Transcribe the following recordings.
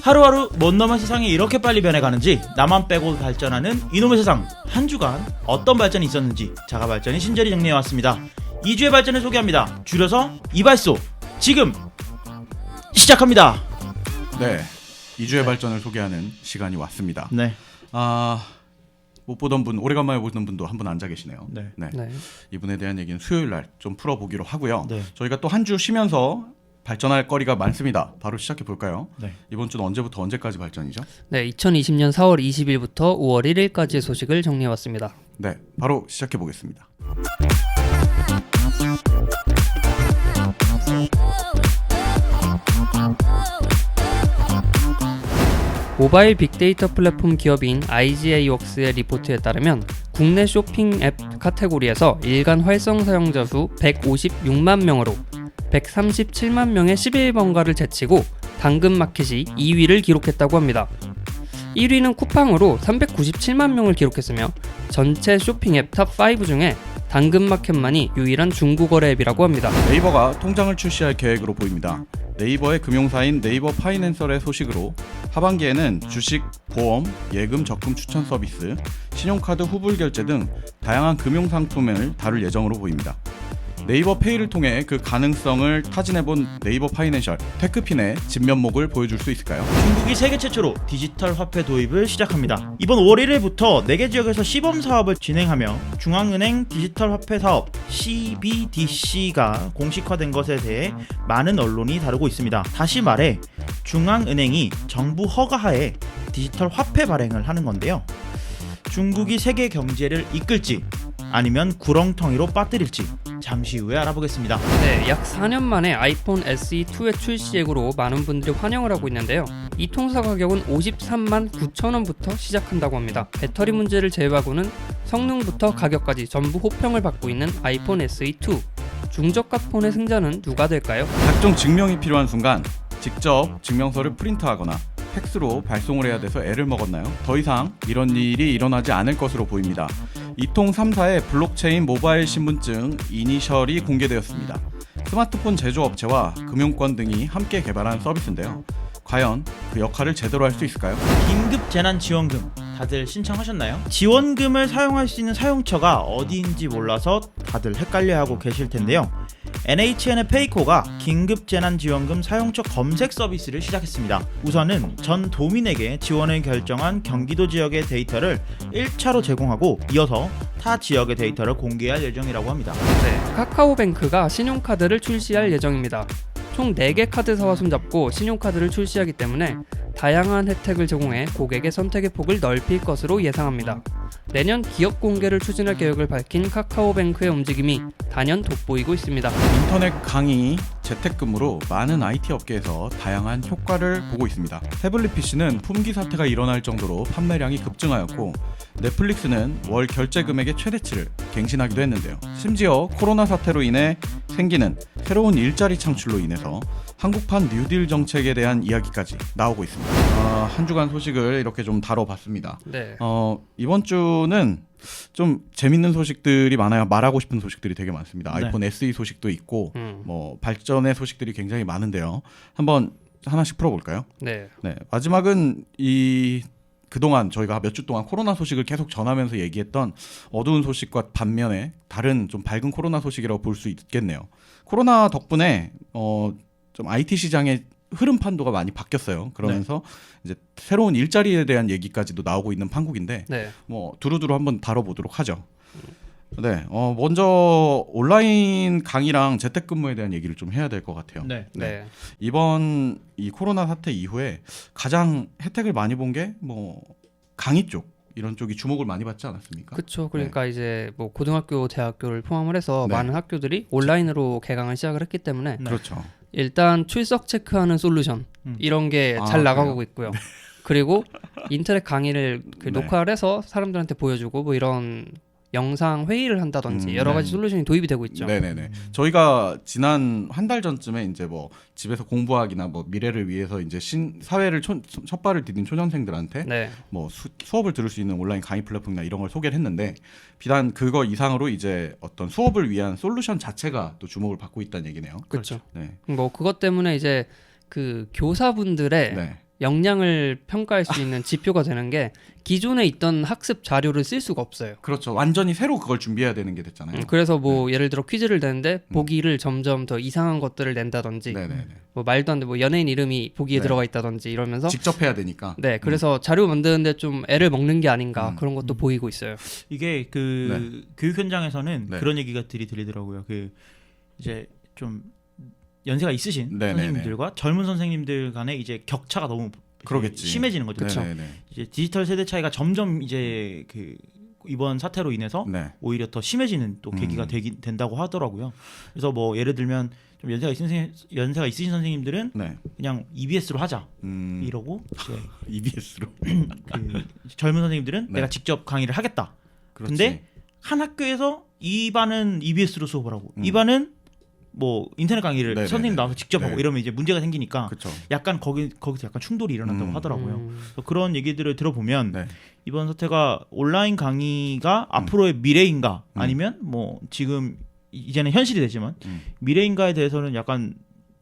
하루하루 못 넘은 세상이 이렇게 빨리 변해가는지 나만 빼고 발전하는 이놈의 세상. 한 주간 어떤 발전이 있었는지 자가발전이 친절히 정리해왔습니다. 2주의 발전을 소개합니다. 줄여서 이발소. 지금 시작합니다. 네, 2주의 발전을 소개하는 시간이 왔습니다. 네. 못 보던 분, 오래간만에 보던 분도 한 분 앉아 계시네요. 네. 이분에 대한 얘기는 수요일 날 좀 풀어보기로 하고요. 네. 저희가 또 한 주 쉬면서 발전할 거리가 많습니다. 바로 시작해 볼까요? 네. 이번 주는 언제부터 언제까지 발전이죠? 네, 2020년 4월 20일부터 5월 1일까지의 소식을 정리해왔습니다. 네, 바로 시작해 보겠습니다. 모바일 빅데이터 플랫폼 기업인 IGA웍스의 리포트에 따르면 국내 쇼핑 앱 카테고리에서 일간 활성 사용자 수 156만 명으로 137만 명의 11번가를 제치고 당근마켓이 2위를 기록했다고 합니다. 1위는 쿠팡으로 397만 명을 기록했으며 전체 쇼핑 앱 탑5 중에 당근마켓만이 유일한 중국어래 앱이라고 합니다. 네이버가 통장을 출시할 계획으로 보입니다. 네이버의 금융사인 네이버 파이낸셜의 소식으로 하반기에는 주식, 보험, 예금, 적금 추천 서비스, 신용카드 후불 결제 등 다양한 금융상품을 다룰 예정으로 보입니다. 네이버 페이를 통해 그 가능성을 타진해본 네이버 파이낸셜, 테크핀의 진면목을 보여줄 수 있을까요? 중국이 세계 최초로 디지털 화폐 도입을 시작합니다. 이번 5월 1일부터 4개 지역에서 시범 사업을 진행하며 중앙은행 디지털 화폐 사업 CBDC가 공식화된 것에 대해 많은 언론이 다루고 있습니다. 다시 말해 중앙은행이 정부 허가하에 디지털 화폐 발행을 하는 건데요. 중국이 세계 경제를 이끌지 아니면 구렁텅이로 빠뜨릴지 잠시 후에 알아보겠습니다. 네, 약 4년 만에 아이폰 SE2의 출시액으로 많은 분들이 환영을 하고 있는데요. 이 통사 가격은 53만 9천 원부터 시작한다고 합니다. 배터리 문제를 제외하고는 성능부터 가격까지 전부 호평을 받고 있는 아이폰 SE2. 중저가 폰의 승자는 누가 될까요? 각종 증명이 필요한 순간 직접 증명서를 프린트하거나 팩스로 발송을 해야 돼서 애를 먹었나요? 더 이상 이런 일이 일어나지 않을 것으로 보입니다. 이통 3사의 블록체인 모바일 신분증 이니셜이 공개되었습니다. 스마트폰 제조업체와 금융권 등이 함께 개발한 서비스인데요. 과연 그 역할을 제대로 할 수 있을까요? 긴급 재난 지원금 다들 신청하셨나요? 지원금을 사용할 수 있는 사용처가 어디인지 몰라서 다들 헷갈려하고 계실 텐데요. NHN의 페이코가 긴급 재난 지원금 사용처 검색 서비스를 시작했습니다. 우선은 전 도민에게 지원을 결정한 경기도 지역의 데이터를 1차로 제공하고 이어서 타 지역의 데이터를 공개할 예정이라고 합니다. 네, 카카오뱅크가 신용카드를 출시할 예정입니다. 총 4개 카드사와 손잡고 신용카드를 출시하기 때문에 다양한 혜택을 제공해 고객의 선택의 폭을 넓힐 것으로 예상합니다. 내년 기업 공개를 추진할 계획을 밝힌 카카오뱅크의 움직임이 단연 돋보이고 있습니다. 인터넷 강의, 재택근무로 많은 IT 업계에서 다양한 효과를 보고 있습니다. 태블릿 PC는 품귀 사태가 일어날 정도로 판매량이 급증하였고 넷플릭스는 월 결제 금액의 최대치를 갱신하기도 했는데요. 심지어 코로나 사태로 인해 생기는 새로운 일자리 창출로 인해서 한국판 뉴딜 정책에 대한 이야기까지 나오고 있습니다. 한 주간 소식을 이렇게 좀 다뤄봤습니다. 네. 이번 주는 좀 재밌는 소식들이 많아요. 말하고 싶은 소식들이 되게 많습니다. 네. 아이폰 SE 소식도 있고 뭐 발전의 소식들이 굉장히 많은데요. 한번 하나씩 풀어볼까요? 네. 마지막은 그동안 저희가 몇 주 동안 코로나 소식을 계속 전하면서 얘기했던 어두운 소식과 반면에 다른 좀 밝은 코로나 소식이라고 볼 수 있겠네요. 코로나 덕분에 좀 IT 시장의 흐름 판도가 많이 바뀌었어요. 그러면서 이제 새로운 일자리에 대한 얘기까지도 나오고 있는 판국인데 뭐 두루두루 한번 다뤄보도록 하죠. 네, 먼저 온라인 강의랑 재택근무에 대한 얘기를 좀 해야 될 것 같아요. 네. 이번 이 코로나 사태 이후에 가장 혜택을 많이 본 게 뭐 강의 쪽 이런 쪽이 주목을 많이 받지 않았습니까? 그렇죠. 그러니까 이제 뭐 고등학교, 대학교를 포함을 해서 네. 많은 학교들이 온라인으로 개강을 시작을 했기 때문에 그렇죠. 일단 출석 체크하는 솔루션 이런 게 잘 나가고 있고요. 그리고 인터넷 강의를 녹화를 해서 사람들한테 보여주고 뭐 이런 영상 회의를 한다든지 여러 가지 솔루션이 도입이 되고 있죠. 네네네. 저희가 지난 한 달 전쯤에 이제 뭐 집에서 공부하기나 뭐 미래를 위해서 이제 사회를 첫발을 디딘 초년생들한테 뭐 수업을 들을 수 있는 온라인 강의 플랫폼이나 이런 걸 소개를 했는데 비단 그거 이상으로 이제 어떤 수업을 위한 솔루션 자체가 또 주목을 받고 있다는 얘기네요. 그렇죠. 네. 뭐 그것 때문에 이제 그 교사분들의 역량을 평가할 수 있는 지표가 되는 게 기존에 있던 학습 자료를 쓸 수가 없어요. 그렇죠. 완전히 새로 그걸 준비해야 되는 게 됐잖아요. 그래서 뭐 예를 들어 퀴즈를 내는데 보기를 점점 더 이상한 것들을 낸다든지 네네네. 뭐 말도 안 돼 뭐 연예인 이름이 보기에 네. 들어가 있다든지 이러면서 직접 해야 되니까. 네 그래서 자료 만드는데 좀 애를 먹는 게 아닌가 그런 것도 음. 보이고 있어요. 이게 그 교육 현장에서는 네. 그런 얘기가 들리더라고요. 그 이제 좀 연세가 있으신 네네네. 선생님들과 젊은 선생님들 간의 이제 격차가 너무 그러겠지. 심해지는 거죠. 네네네. 이제 디지털 세대 차이가 점점 이제 그 이번 사태로 인해서 네. 오히려 더 심해지는 또 계기가 된다고 하더라고요. 그래서 뭐 예를 들면 좀 연세가 있으신 선생님들은 네. 그냥 EBS로 하자 이러고 이제 EBS로. 그 젊은 선생님들은 네. 내가 직접 강의를 하겠다. 그렇지. 근데 한 학교에서 이 반은 EBS로 수업을 하고 이 반은 뭐 인터넷 강의를 네네네. 선생님 나와서 직접 하고 네. 이러면 이제 문제가 생기니까 그렇죠. 약간 거기서 약간 충돌이 일어난다고 하더라고요. 그래서 그런 얘기들을 들어보면 네. 이번 사태가 온라인 강의가 앞으로의 미래인가 아니면 뭐 지금 이제는 현실이 되지만 미래인가에 대해서는 약간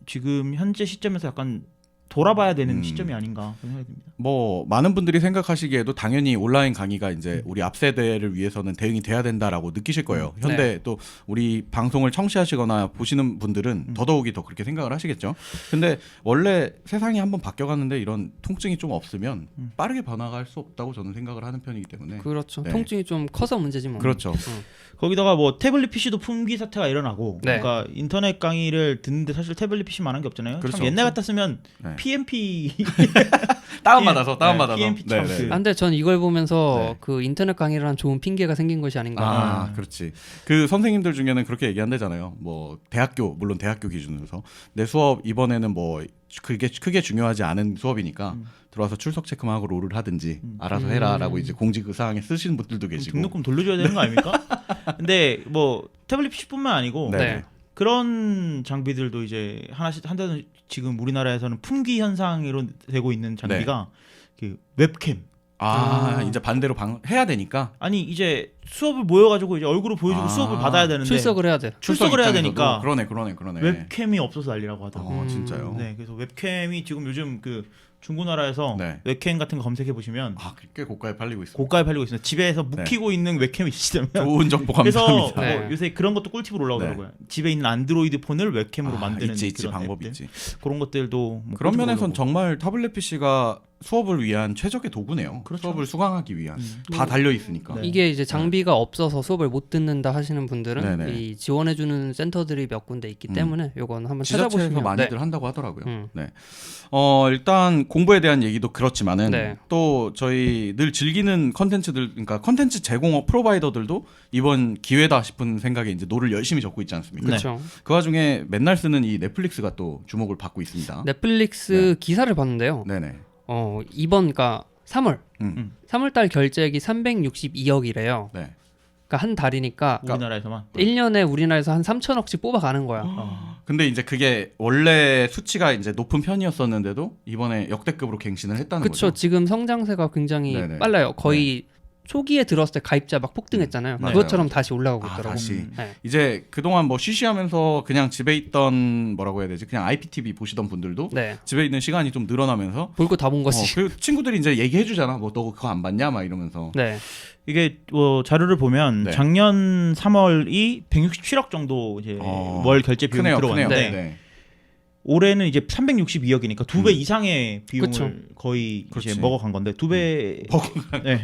지금 현재 시점에서 약간 돌아봐야 되는 시점이 아닌가 그런 생각이 듭니다. 뭐 많은 분들이 생각하시기에도 당연히 온라인 강의가 이제 우리 앞 세대를 위해서는 대응이 돼야 된다라고 느끼실 거예요. 현대 또 우리 방송을 청취하시거나 보시는 분들은 더더욱이 더 그렇게 생각을 하시겠죠. 근데 원래 세상이 한번 바뀌어가는데 이런 통증이 좀 없으면 빠르게 변화할 수 없다고 저는 생각을 하는 편이기 때문에. 그렇죠. 네. 통증이 좀 커서 문제지 뭐. 그렇죠. 거기다가 뭐 태블릿 PC도 품귀 사태가 일어나고 네. 그러니까 인터넷 강의를 듣는데 사실 태블릿 PC만 한 게 없잖아요. 그렇죠. 참 옛날 같았으면 네. PMP 다운받아서 다운받아서. PMP 참 네, 네. 그- 아, 근데 전 이걸 보면서 네. 그 인터넷 강의를 한 좋은 핑계가 생긴 것이 아닌가. 아, 그렇지. 그 선생님들 중에는 그렇게 얘기한대잖아요. 뭐 대학교 물론 대학교 기준으로서 내 수업 이번에는 뭐 그게 크게 중요하지 않은 수업이니까 들어와서 출석 체크만 하고 롤을 하든지 알아서 해라라고 이제 공지 그 사항에 쓰시는 분들도 계시고. 등록금 돌려줘야 되는 거 아닙니까? 근데 뭐 태블릿 PC뿐만 아니고 네. 네. 그런 장비들도 이제 하나씩 한 대는 지금 우리나라에서는 품귀 현상으로 되고 있는 장비가 그 웹캠. 이제 반대로 해야 되니까 아니 이제 수업을 모여가지고 이제 얼굴을 보여주고 수업을 받아야 되는데 출석을 해야 돼. 출석을 해야 입장에서도 되니까 그러네. 웹캠이 없어서 난리라고 하더라고요. 진짜요? 네, 그래서 웹캠이 지금 요즘 그 중고나라에서 네. 웹캠 같은 거 검색해 보시면 꽤 고가에 팔리고 있습니다. 고가에 팔리고 있습니다. 집에서 묵히고 있는 웹캠이 있으면 좋은 정보 그래서 감사합니다. 네. 뭐 요새 그런 것도 꿀팁으로 올라오더라고요. 집에 있는 안드로이드 폰을 웹캠으로 만드는 있지 그런 방법 앱들. 있지. 그런 것들도 뭐 그런 꿀팁으로 면에선 올라오고. 정말 타블렛 PC가 수업을 위한 최적의 도구네요. 그렇죠. 수업을 수강하기 위한 다 달려 있으니까. 네. 이게 이제 장비가 없어서 수업을 못 듣는다 하시는 분들은 네네. 이 지원해주는 센터들이 몇 군데 있기 때문에 요건 한번 지자체에서 찾아보시면 많이들 한다고 하더라고요. 음. 네. 일단 공부에 대한 얘기도 그렇지만은 네. 또 저희 늘 즐기는 컨텐츠들, 그러니까 컨텐츠 제공업 프로바이더들도 이번 기회다 싶은 생각에 이제 노를 열심히 적고 있지 않습니까? 그렇죠. 그 와중에 맨날 쓰는 이 넷플릭스가 또 주목을 받고 있습니다. 넷플릭스 기사를 봤는데요. 네네. 이번 그러니까 3월 음. 3월달 결제액이 362억이래요. 네. 그러니까 한 달이니까 우리나라에서만 1년에 우리나라에서 한 3천억씩 뽑아가는 거야. 근데 이제 그게 원래 수치가 이제 높은 편이었었는데도 이번에 역대급으로 갱신을 했다는 그렇죠. 거죠. 지금 성장세가 굉장히 네네. 빨라요. 거의 초기에 들었을 때 가입자 막 폭등했잖아요. 맞아요. 그것처럼 다시 올라가고 있더라고. 다시. 네. 이제 그동안 뭐 쉬쉬하면서 그냥 집에 있던 뭐라고 해야 되지? 그냥 IPTV 보시던 분들도 네. 집에 있는 시간이 좀 늘어나면서 볼 거 다 본 거지. 그 친구들이 이제 얘기해 주잖아. 뭐 너 그거 안 봤냐? 막 이러면서. 네. 이게 뭐 자료를 보면 네. 작년 3월이 167억 정도 이제 월 결제 비용이 크네요. 들어왔는데 네. 올해는 이제 362억이니까 두 배 이상의 비용을 그쵸. 거의 그렇지. 이제 먹어간 건데 두 배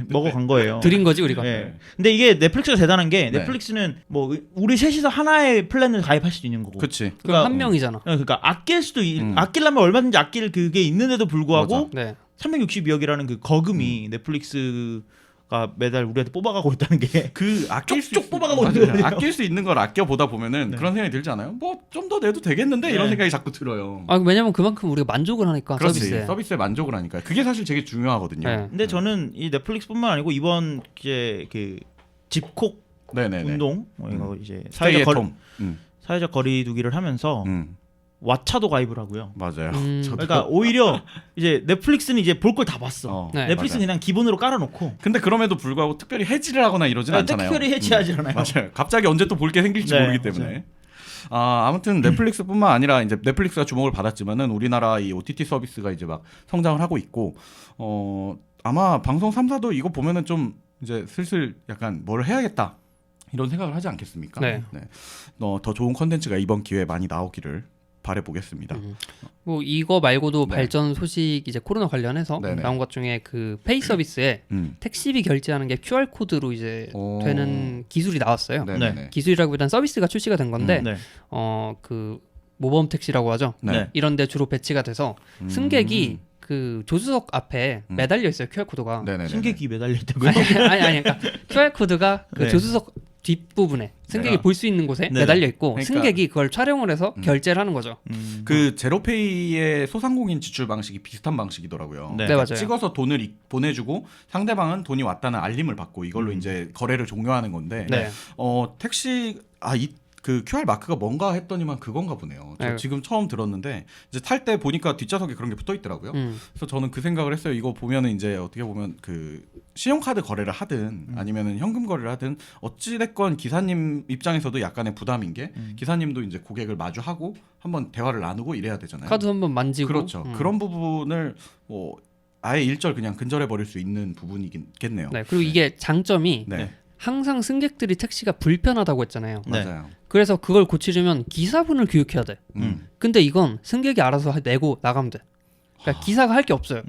먹어간 거예요. 드린 거지 우리가. 네. 근데 이게 넷플릭스가 대단한 게 네. 넷플릭스는 뭐 우리 셋이서 하나의 플랜을 가입할 수도 있는 거고. 그치. 그럼 한 명이잖아. 그러니까 아낄 수도 아끼려면 얼마든지 아낄 그게 있는데도 불구하고 네. 362억이라는 그 거금이 넷플릭스가 매달 우리한테 뽑아가고 있다는 게 그 아낄 수 쪽쪽 뽑아가고 맞아요. 있거든요. 아낄 수 있는 걸 아껴 보다 보면은 네. 그런 생각이 들지 않아요? 뭐 좀 더 내도 되겠는데 이런 네. 생각이 자꾸 들어요. 왜냐면 그만큼 우리가 만족을 하니까 그렇지. 서비스에. 서비스에 만족을 하니까. 그게 사실 되게 중요하거든요. 네. 근데 저는 이 넷플릭스뿐만 아니고 이번 이제 그 집콕 네네네. 운동 이거 이제 스테이 앳 사회적 홈. 사회적 거리두기를 하면서 왓챠도 가입을 하고요. 맞아요. 저도. 그러니까 오히려 이제 넷플릭스는 이제 볼 걸 다 봤어. 네. 넷플릭스는 맞아요. 그냥 기본으로 깔아놓고 근데 그럼에도 불구하고 특별히 해지를 하거나 이러진 않잖아요. 특별히 해치하지 않아요. 맞아요. 갑자기 언제 또 볼 게 생길지 네, 모르기 때문에. 아무튼 넷플릭스뿐만 아니라 이제 넷플릭스가 주목을 받았지만은 우리나라 이 OTT 서비스가 이제 막 성장을 하고 있고 아마 방송 3사도 이거 보면은 좀 이제 슬슬 약간 뭘 해야겠다 이런 생각을 하지 않겠습니까? 네. 더 좋은 컨텐츠가 이번 기회에 많이 나오기를 바라보겠습니다. 뭐 이거 말고도 네. 발전 소식 이제 코로나 관련해서 네네. 나온 것 중에 그 페이 서비스에 택시비 결제하는 게 QR 코드로 이제 되는 기술이 나왔어요. 네네네. 기술이라기보다는 서비스가 출시가 된 건데 네. 그 모범 택시라고 하죠. 네. 이런 데 주로 배치가 돼서 승객이 그 조수석 앞에 매달려 있어요. QR 코드가. 네네네. 승객이 매달려 있다고요? 아니 그러니까 QR 코드가 그 네. 조수석 뒷부분에 승객이 네. 볼 수 있는 곳에 네. 매달려 있고 그러니까- 승객이 그걸 촬영을 해서 결제를 하는 거죠. 그 제로페이의 소상공인 지출 방식이 비슷한 방식이더라고요. 네. 네, 맞아요. 찍어서 돈을 보내주고 상대방은 돈이 왔다는 알림을 받고 이걸로 이제 거래를 종료하는 건데 네. 택시 그 QR 마크가 뭔가 했더니만 그건가 보네요. 저 네. 지금 처음 들었는데 이제 탈 때 보니까 뒷좌석에 그런 게 붙어 있더라고요. 그래서 저는 그 생각을 했어요. 이거 보면은 이제 어떻게 보면 그 신용카드 거래를 하든 아니면은 현금 거래를 하든 어찌 됐건 기사님 입장에서도 약간의 부담인 게 기사님도 이제 고객을 마주하고 한번 대화를 나누고 이래야 되잖아요. 카드 한번 만지고. 그렇죠. 그런 부분을 뭐 아예 일절 그냥 근절해 버릴 수 있는 부분이겠네요. 네. 그리고 이게 장점이 네. 항상 승객들이 택시가 불편하다고 했잖아요. 네. 맞아요. 그래서 그걸 고치려면 기사분을 교육해야 돼. 근데 이건 승객이 알아서 내고 나가면 돼. 그러니까 기사가 할 게 없어요.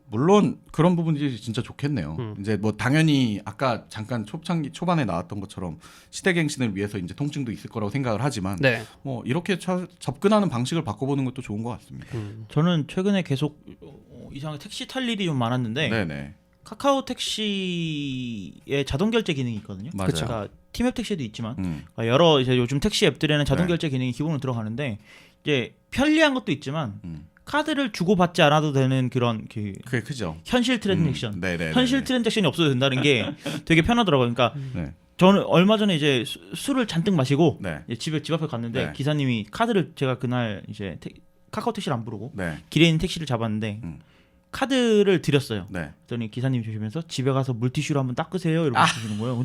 물론 그런 부분이 진짜 좋겠네요. 이제 뭐 당연히 아까 잠깐 초반에 나왔던 것처럼 시대갱신을 위해서 이제 통증도 있을 거라고 생각을 하지만 네. 뭐 이렇게 접근하는 방식을 바꿔보는 것도 좋은 것 같습니다. 저는 최근에 계속 이상하게 택시 탈 일이 좀 많았는데 네네. 카카오 택시에 자동 결제 기능이 있거든요. 맞아요. 그러니까 팀앱 택시도 있지만 음. 여러 이제 요즘 택시 앱들에는 자동 네. 결제 기능이 기본으로 들어가는데 이제 편리한 것도 있지만 카드를 주고 받지 않아도 되는 그런 그 그게 크죠. 현실 트랜잭션, 네네. 현실 트랜잭션이 없어도 된다는 게 되게 편하더라고요. 그러니까 네. 저는 얼마 전에 이제 술을 잔뜩 마시고 네. 이제 집 앞에 갔는데 네. 기사님이 카드를 제가 그날 이제 카카오 택시를 안 부르고 네. 길에 있는 택시를 잡았는데 카드를 드렸어요. 네. 그랬더니 기사님이 주시면서 집에 가서 물티슈로 한번 닦으세요 이러고 주시는 거예요.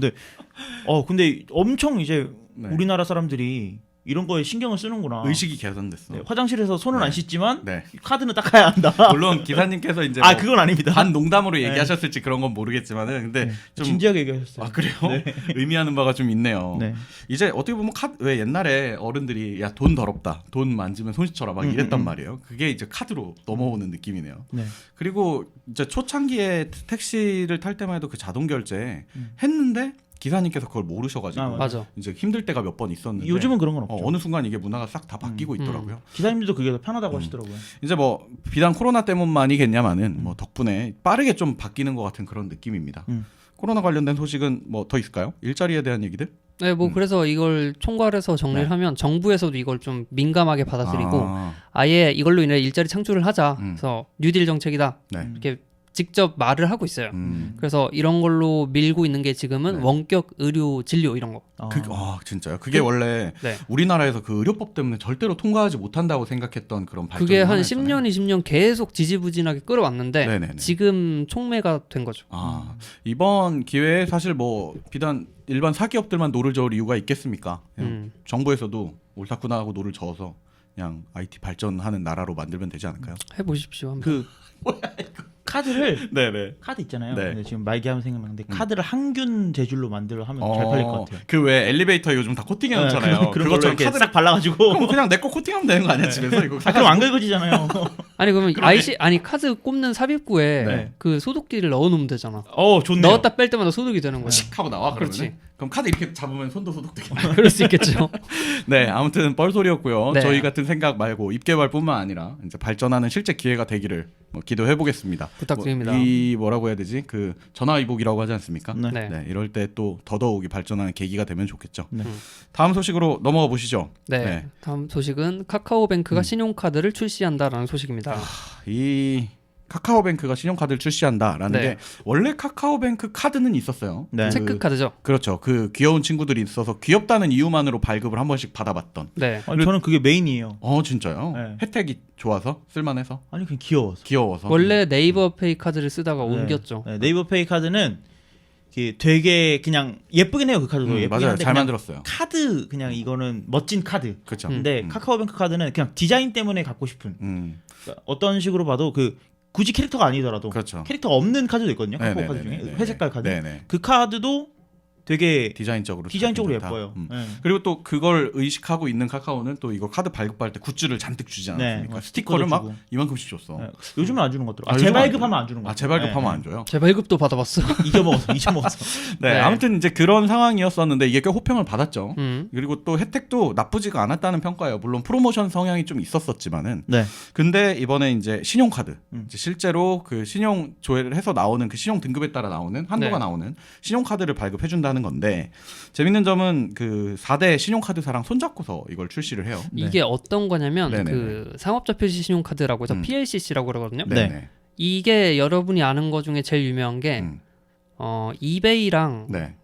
근데 엄청 이제 네. 우리나라 사람들이 이런 거에 신경을 쓰는구나. 의식이 개선됐어. 네, 화장실에서 손은 네. 안 씻지만 네. 카드는 닦아야 한다. 물론 기사님께서 이제 아 뭐 그건 아닙니다. 반 농담으로 네. 얘기하셨을지 그런 건 모르겠지만은 근데 네, 좀 진지하게 얘기하셨어요. 아 그래요? 의미하는 바가 좀 있네요. 네. 이제 어떻게 보면 왜 옛날에 어른들이 야 돈 더럽다, 돈 만지면 손 씻어라 막 이랬단 말이에요. 그게 이제 카드로 넘어오는 느낌이네요. 네. 그리고 이제 초창기에 택시를 탈 때만 해도 그 자동 결제 했는데 기사님께서 그걸 모르셔가지고 아, 맞아. 이제 힘들 때가 몇 번 있었는데 요즘은 그런 건 없죠. 어느 순간 이게 문화가 싹 다 바뀌고 있더라고요. 기사님들도 그게 더 편하다고 하시더라고요. 이제 뭐 비단 코로나 때문만이겠냐마는 뭐 덕분에 빠르게 좀 바뀌는 것 같은 그런 느낌입니다. 코로나 관련된 소식은 뭐 더 있을까요? 일자리에 대한 얘기들? 네, 뭐 그래서 이걸 총괄해서 정리를 네. 하면 정부에서도 이걸 좀 민감하게 받아들이고 아, 아예 이걸로 인해 일자리 창출을 하자. 음. 그래서 뉴딜 정책이다. 네. 이렇게 직접 말을 하고 있어요. 그래서 이런 걸로 밀고 있는 게 지금은 네. 원격 의료 진료 이런 거. 진짜요? 그게 원래 네. 우리나라에서 그 의료법 때문에 절대로 통과하지 못한다고 생각했던 그런 발전이 그게 한 하나 있잖아요. 10년, 20년 계속 지지부진하게 끌어왔는데 네네네. 지금 촉매가 된 거죠. 이번 기회에 사실 뭐 비단 일반 사기업들만 노를 저을 이유가 있겠습니까? 그냥 정부에서도 옳다구나 하고 노를 저어서 그냥 IT 발전하는 나라로 만들면 되지 않을까요? 해보십시오. 한번. 그 카드를 네네. 카드 있잖아요. 네. 근데 지금 말기하면 생각나는데 카드를 항균 재질로 만들어 하면 잘 팔릴 것 같아요. 그 왜 엘리베이터 요즘 다 코팅해 놓잖아요. 그런 걸로 그것처럼 이렇게 카드를 싹 발라가지고. 그럼 그냥 내 거 코팅하면 되는 거 아니야 집에서 이거? 그럼 안 긁어지잖아요. 아니 그러면 아니 카드 꼽는 삽입구에 네. 그 소독기를 넣어놓으면 되잖아. 좋네요. 넣었다 뺄 때마다 소독이 되는 거야. 칙 하고 나와 그러면. 그렇지. 그럼 카드 이렇게 잡으면 손도 소독되게. 그럴 수 있겠죠. 네, 아무튼 뻘소리였고요. 네. 저희 같은 생각 말고 입개발뿐만 아니라 이제 발전하는 실제 기회가 되기를 뭐 기도해 보겠습니다. 부탁드립니다. 이 뭐라고 해야 되지? 그 전화위복이라고 하지 않습니까? 네. 네. 이럴 때 또 더더욱이 발전하는 계기가 되면 좋겠죠. 네. 다음 소식으로 넘어가 보시죠. 네. 다음 소식은 카카오뱅크가 신용카드를 출시한다라는 소식입니다. 이 카카오뱅크가 신용카드를 출시한다라는 네. 게 원래 카카오뱅크 카드는 있었어요. 네. 체크카드죠. 그렇죠. 그 귀여운 친구들이 있어서 귀엽다는 이유만으로 발급을 한 번씩 받아봤던. 네. 아니, 저는 그게 메인이에요. 진짜요? 네. 혜택이 좋아서 쓸만해서 아니 그냥 귀여워서. 귀여워서. 원래 네이버 페이 카드를 쓰다가 네. 옮겼죠. 네, 네이버 페이 카드는 되게 그냥 예쁘긴 해요. 그 카드도 예쁘긴 맞아요. 한데 잘 그냥 만들었어요. 카드 그냥 이거는 멋진 카드. 그렇죠. 근데 카카오뱅크 카드는 그냥 디자인 때문에 갖고 싶은 그러니까 어떤 식으로 봐도 굳이 캐릭터가 아니더라도 그렇죠. 캐릭터가 없는 카드도 있거든요. 카카오 카드 중에 네네네네. 회색깔 카드. 네네. 그 카드도 되게 디자인적으로 좋다. 예뻐요. 네. 그리고 또 그걸 의식하고 있는 카카오는 또 이거 카드 발급할 때 굿즈를 잔뜩 주지 않았습니까? 네, 스티커를 막 주고. 이만큼씩 줬어. 네. 요즘은 안 주는 것 같더라고요. 요즘 안 재발급하면 안 주는 것 같아요. 재발급하면 안 줘요. 재발급도 받아봤어. 잊어먹었어. 네, 네. 아무튼 이제 그런 상황이었었는데 이게 꽤 호평을 받았죠. 음. 그리고 또 혜택도 나쁘지가 않았다는 평가예요. 물론 프로모션 성향이 좀 있었었지만은. 네. 근데 이번에 이제 신용카드, 이제 음. 실제로 그 신용 조회를 해서 나오는 그 신용 등급에 따라 나오는 한도가 네. 나오는 신용카드를 발급해준다는 건데 재밌는 점은 그 4대 신용카드사랑 손잡고서 이걸 출시를 해요. 이게 어떤 거냐면 네네네. 그 상업자 표시 신용카드라고 해서 PLCC라고 그러거든요. 네. 이게 여러분이 아는 거 중에 제일 유명한 게 이베이랑 네.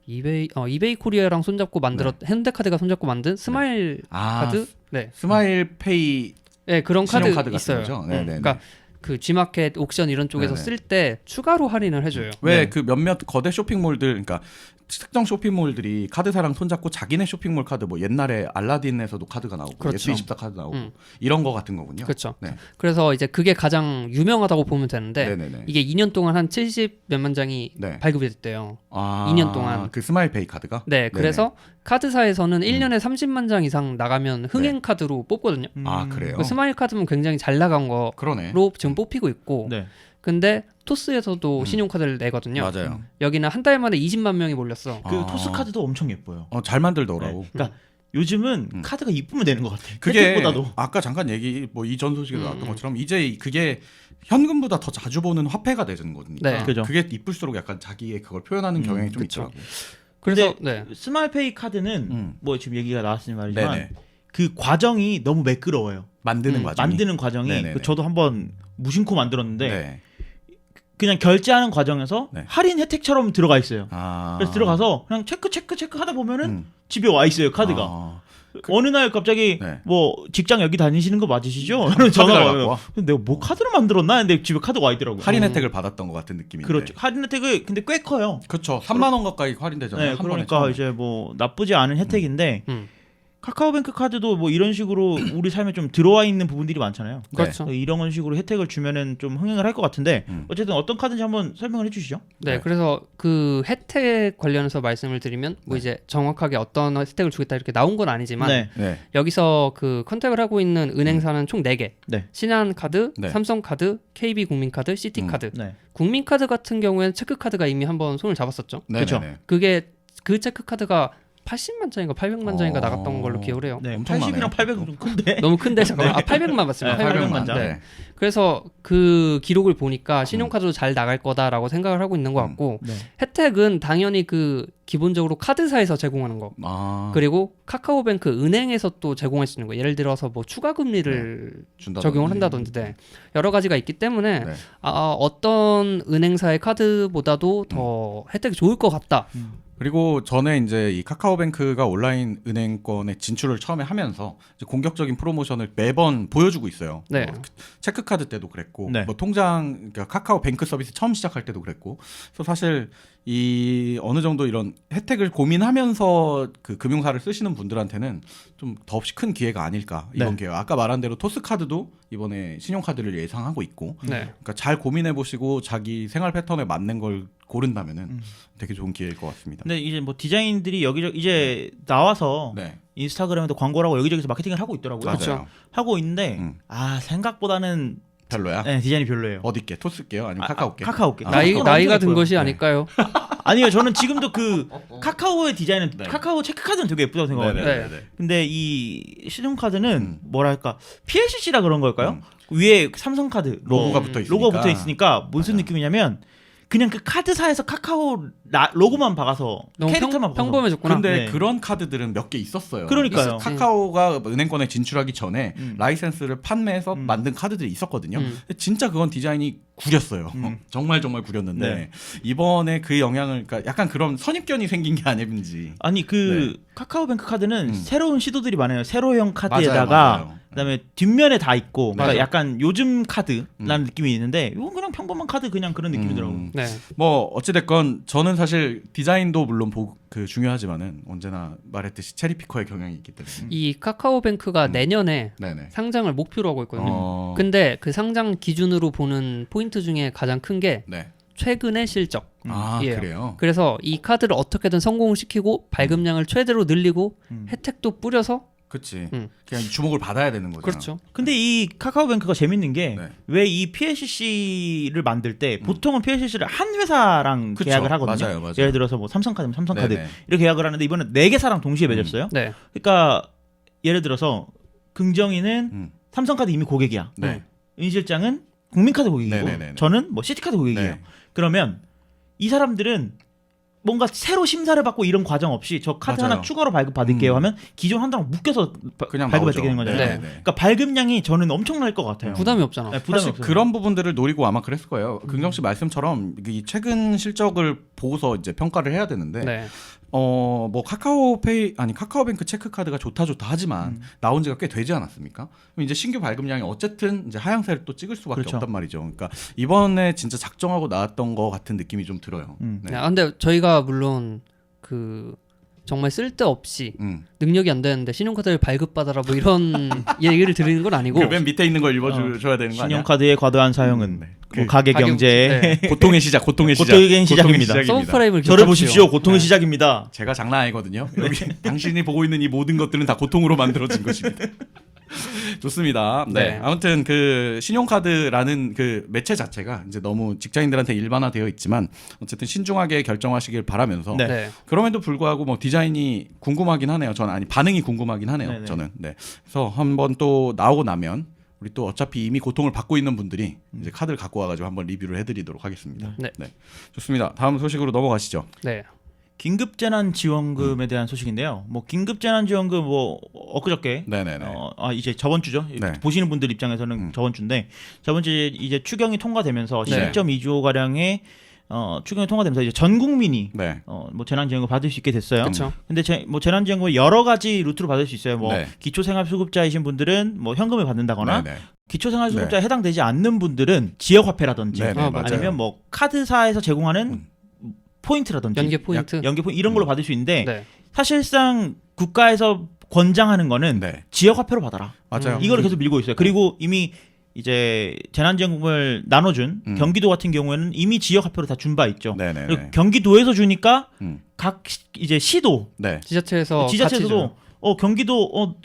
이베이 코리아랑 손잡고 현대카드가 손잡고 만든 스마일 카드. 네. 스마일페이 네, 그런 카드 신용카드 같은 있어요. 거죠? 네네네. 그러니까 그 G마켓 옥션 이런 쪽에서 네네. 쓸 때 추가로 할인을 해줘요. 왜 네. 그 몇몇 거대 쇼핑몰들, 그러니까 특정 쇼핑몰들이 카드사랑 손잡고 자기네 쇼핑몰 카드, 뭐 옛날에 알라딘에서도 카드가 나오고 그렇죠. S24 카드 나오고 이런 거 같은 거군요. 그렇죠. 네. 그래서 이제 그게 가장 유명하다고 보면 되는데 네네네. 이게 2년 동안 한 70 몇만 장이 네. 발급이 됐대요. 아, 2년 동안. 그 스마일페이 카드가? 네, 그래서 카드사에서는 1년에 30만 장 이상 나가면 흥행 카드로 뽑거든요. 아, 그래요? 그 스마일 카드는 굉장히 잘 나간 거로 그러네. 지금 뽑히고 있고, 네. 근데 토스에서도 신용카드를 내거든요. 맞아요. 여기는 한 달 만에 20만 명이 몰렸어. 그 토스 카드도 엄청 예뻐요. 잘 만들더라고. 네. 그러니까 요즘은 카드가 이쁘면 되는 것 같아요. 그게 혜택보다도. 아까 잠깐 얘기 뭐 이전 소식에 나왔던 것처럼 이제 그게 현금보다 더 자주 보는 화폐가 되는 거니까 네. 그죠. 그게 이쁠수록 약간 자기의 그걸 표현하는 경향이 좀 그쵸. 있더라고. 그래서 근데 스마일페이 카드는 뭐 지금 얘기가 나왔으니 말이지만 네네. 그 과정이 너무 매끄러워요. 만드는 과정이. 만드는 과정이 네네네. 저도 한번 무심코 만들었는데 네. 그냥 결제하는 과정에서 네. 할인 혜택처럼 들어가 있어요. 아. 그래서 들어가서 그냥 체크 하다 보면은 집에 와 있어요 카드가. 아. 어느 날 갑자기 네. 뭐 직장 여기 다니시는 거 맞으시죠? 이런 전화가 갖고 와요. 와? 근데 내가 뭐 카드를 만들었나? 근데 집에 카드가 와 있더라고요. 할인 혜택을 받았던 것 같은 느낌인데. 그렇죠. 할인 혜택이 근데 꽤 커요. 그렇죠. 3만 원 가까이 할인되잖아요. 네, 한 번에 그러니까 처음에. 이제 뭐 나쁘지 않은 혜택인데 음. 카카오뱅크 카드도 뭐 이런 식으로 우리 삶에 좀 들어와 있는 부분들이 많잖아요. 그렇죠. 이런 식으로 혜택을 주면은 좀 흥행을 할 것 같은데 어쨌든 어떤 카드인지 한번 설명을 해주시죠. 네, 네. 그래서 그 혜택 관련해서 말씀을 드리면 뭐 이제 정확하게 어떤 혜택을 주겠다 이렇게 나온 건 아니지만 네. 네. 여기서 그 컨택을 하고 있는 은행사는 총 4개. 네. 신한카드, 네. 삼성카드, KB국민카드, 시티카드. 네. 국민카드 같은 경우에는 체크카드가 이미 한번 손을 잡았었죠. 네. 그쵸. 네. 그게 그 체크카드가 80만 장인가 800만 장인가 나갔던 걸로 기억을 해요. 네. 엄청 80이랑 800은 좀 큰데. 너무 큰데 잠깐만. 800만 맞습니다. 네, 800만 장. 네. 그래서 그 기록을 보니까 신용카드도 잘 나갈 거다라고 생각을 하고 있는 것 같고 네. 혜택은 당연히 그 기본적으로 카드사에서 제공하는 거 아. 그리고 카카오뱅크 은행에서 또 제공할 수 있는 거 예를 들어서 뭐 추가 금리를 준다든지. 적용을 한다든지 네. 여러 가지가 있기 때문에 네. 어떤 은행사의 카드보다도 더 혜택이 좋을 것 같다. 그리고 전에 이제 이 카카오뱅크가 온라인 은행권에 진출을 처음에 하면서 이제 공격적인 프로모션을 매번 보여주고 있어요. 네. 체크카드 때도 그랬고, 네. 뭐 통장, 그러니까 카카오뱅크 서비스 처음 시작할 때도 그랬고, 그래서 사실 이 어느 정도 이런 혜택을 고민하면서 그 금융사를 쓰시는 분들한테는 좀 더없이 큰 기회가 아닐까 이번 네. 기회. 아까 말한 대로 토스카드도 이번에 신용카드를 예상하고 있고, 네. 그러니까 잘 고민해 보시고 자기 생활 패턴에 맞는 걸 고른다면은 되게 좋은 기회일 것 같습니다. 근데 이제 뭐 디자인들이 여기저기 이제 나와서 네. 인스타그램에도 광고라고 여기저기서 마케팅을 하고 있더라고요. 맞아요. 하고 있는데 음. 생각보다는 별로야? 네, 디자인이 별로예요. 어디께? 토스게요? 아니면 카카오께? 카카오께. 나이가 든 것이 네. 아닐까요? 아니요, 저는 지금도 그 카카오의 디자인은 네. 카카오 체크카드는 되게 예쁘다고 생각해요. 네. 근데 이 신용카드는 뭐랄까 PLCC라 그런 걸까요? 음. 위에 삼성카드 로고가 붙어 있으니까. 로고가 붙어 있으니까 무슨 맞아. 느낌이냐면 그냥 그 카드사에서 카카오 로고만 박아서 너무 캐릭터만 박아서. 평범해졌구나. 근데 네. 그런 카드들은 몇 개 있었어요. 그러니까요. 카카오가 은행권에 진출하기 전에 라이센스를 판매해서 음. 만든 카드들이 있었거든요. 근데 진짜 그건 디자인이 구렸어요. 정말 구렸는데 네. 이번에 그 영향을 그러니까 약간 그런 선입견이 생긴 게 아닌지. 아니 그 네. 카카오뱅크 카드는 새로운 시도들이 많아요. 세로형 카드에다가 맞아요. 그다음에 뒷면에 다 있고 그러니까 맞아. 약간 요즘 카드라는 느낌이 있는데 이건 그냥 평범한 카드 그냥 그런 느낌이더라고요. 네. 뭐 어찌됐건 저는 사실 디자인도 물론 중요하지만은 언제나 말했듯이 체리피커의 경향이 있기 때문에. 이 카카오뱅크가 내년에 네네. 상장을 목표로 하고 있거든요. 어... 근데 그 상장 기준으로 보는 포인트 중에 가장 큰 게 네. 최근의 실적. 아 이에요. 그래요. 그래서 이 카드를 어떻게든 성공시키고 발급량을 최대로 늘리고 음. 혜택도 뿌려서 그치. 음. 그냥 주목을 받아야 되는 거죠. 그렇죠. 근데 이 카카오뱅크가 재밌는 게 네. 왜 이 PLCC를 만들 때 보통은 PLCC를 한 회사랑 그쵸. 계약을 하거든요. 맞아요, 맞아요. 예를 들어서 뭐 삼성카드면 삼성카드 네네. 이렇게 계약을 하는데 이번엔 4개사랑 동시에 맺었어요. 네. 그러니까 예를 들어서 긍정이는 음. 삼성카드 이미 고객이야. 네. 은 실장은 국민카드 고객이고 네네네네. 저는 뭐 시티카드 고객이에요. 네. 그러면 이 사람들은 뭔가 새로 심사를 받고 이런 과정 없이 저 카드 맞아요. 하나 추가로 발급받을게요 하면 기존 한다랑 묶여서 그냥 발급받게 나오죠. 되는 거잖아요. 네. 그러니까 발급량이 저는 엄청날 것 같아요. 부담이 없잖아. 네, 부담이 사실 없어요. 그런 부분들을 노리고 아마 그랬을 거예요. 긍정 씨 말씀처럼 이 최근 실적을 보고서 이제 평가를 해야 되는데 네. 뭐 카카오뱅크 체크카드가 좋다 하지만 나온 지가 꽤 되지 않았습니까? 그럼 이제 신규 발급량이 어쨌든 이제 하향세를 또 찍을 수밖에 그렇죠. 없단 말이죠. 그러니까 이번에 진짜 작정하고 나왔던 거 같은 느낌이 좀 들어요. 음. 네. 네. 근데 저희가 물론 그 정말 쓸데없이 능력이 안 되는데 신용카드를 발급받아라 뭐 이런 얘기를 드리는 건 아니고 그맨 밑에 있는 걸 읽어줘야 되는 거 아니야? 신용카드의 과도한 사용은 그 뭐 가계 가계 경제의 네. 고통의 시작. 고통의 시작입니다. 서브프라임을 저를 기억하십시오. 보십시오. 고통의 네. 시작입니다. 제가 장난 아니거든요. 여기 당신이 보고 있는 이 모든 것들은 다 고통으로 만들어진 것입니다. 좋습니다. 네. 네. 아무튼 그 신용카드라는 그 매체 자체가 이제 너무 직장인들한테 일반화되어 있지만 어쨌든 신중하게 결정하시길 바라면서 네. 네. 그럼에도 불구하고 뭐 디자인이 궁금하긴 하네요. 저는 아니 반응이 궁금하긴 하네요. 네네. 저는. 네. 그래서 한번 또 나오고 나면 우리 또 어차피 이미 고통을 받고 있는 분들이 이제 카드를 갖고 와가지고 한번 리뷰를 해드리도록 하겠습니다. 네. 좋습니다. 다음 소식으로 넘어가시죠. 네. 긴급재난지원금에 대한 소식인데요. 뭐 긴급재난지원금 뭐 엊그저께 네네네. 이제 저번 주죠. 네. 보시는 분들 입장에서는 저번 주인데 저번 주에 이제 추경이 통과되면서 네. 11.2조 가량의 추경이 통과되면서 이제 전 국민이 네. 뭐 재난지원금 받을 수 있게 됐어요. 그렇죠. 근데 뭐 재난지원금을 여러 가지 루트로 받을 수 있어요. 뭐 네. 기초생활수급자이신 분들은 뭐 현금을 받는다거나 네네. 기초생활수급자에 해당되지 않는 분들은 지역화폐라든지 네네, 아, 맞아요. 아니면 뭐 카드사에서 제공하는 포인트라든지 연계 포인트. 연계 포인트 이런 걸로 받을 수 있는데 네. 사실상 국가에서 권장하는 거는 네. 지역화폐로 받아라. 맞아요. 이거를 계속 밀고 있어요. 그리고 이미 이제 재난지원금을 나눠준 경기도 같은 경우에는 이미 지역화폐로 다 준 바 있죠. 네네네. 그리고 경기도에서 주니까 음. 각 이제 시도 네. 지자체에서 같이 줘요. 지자체에서도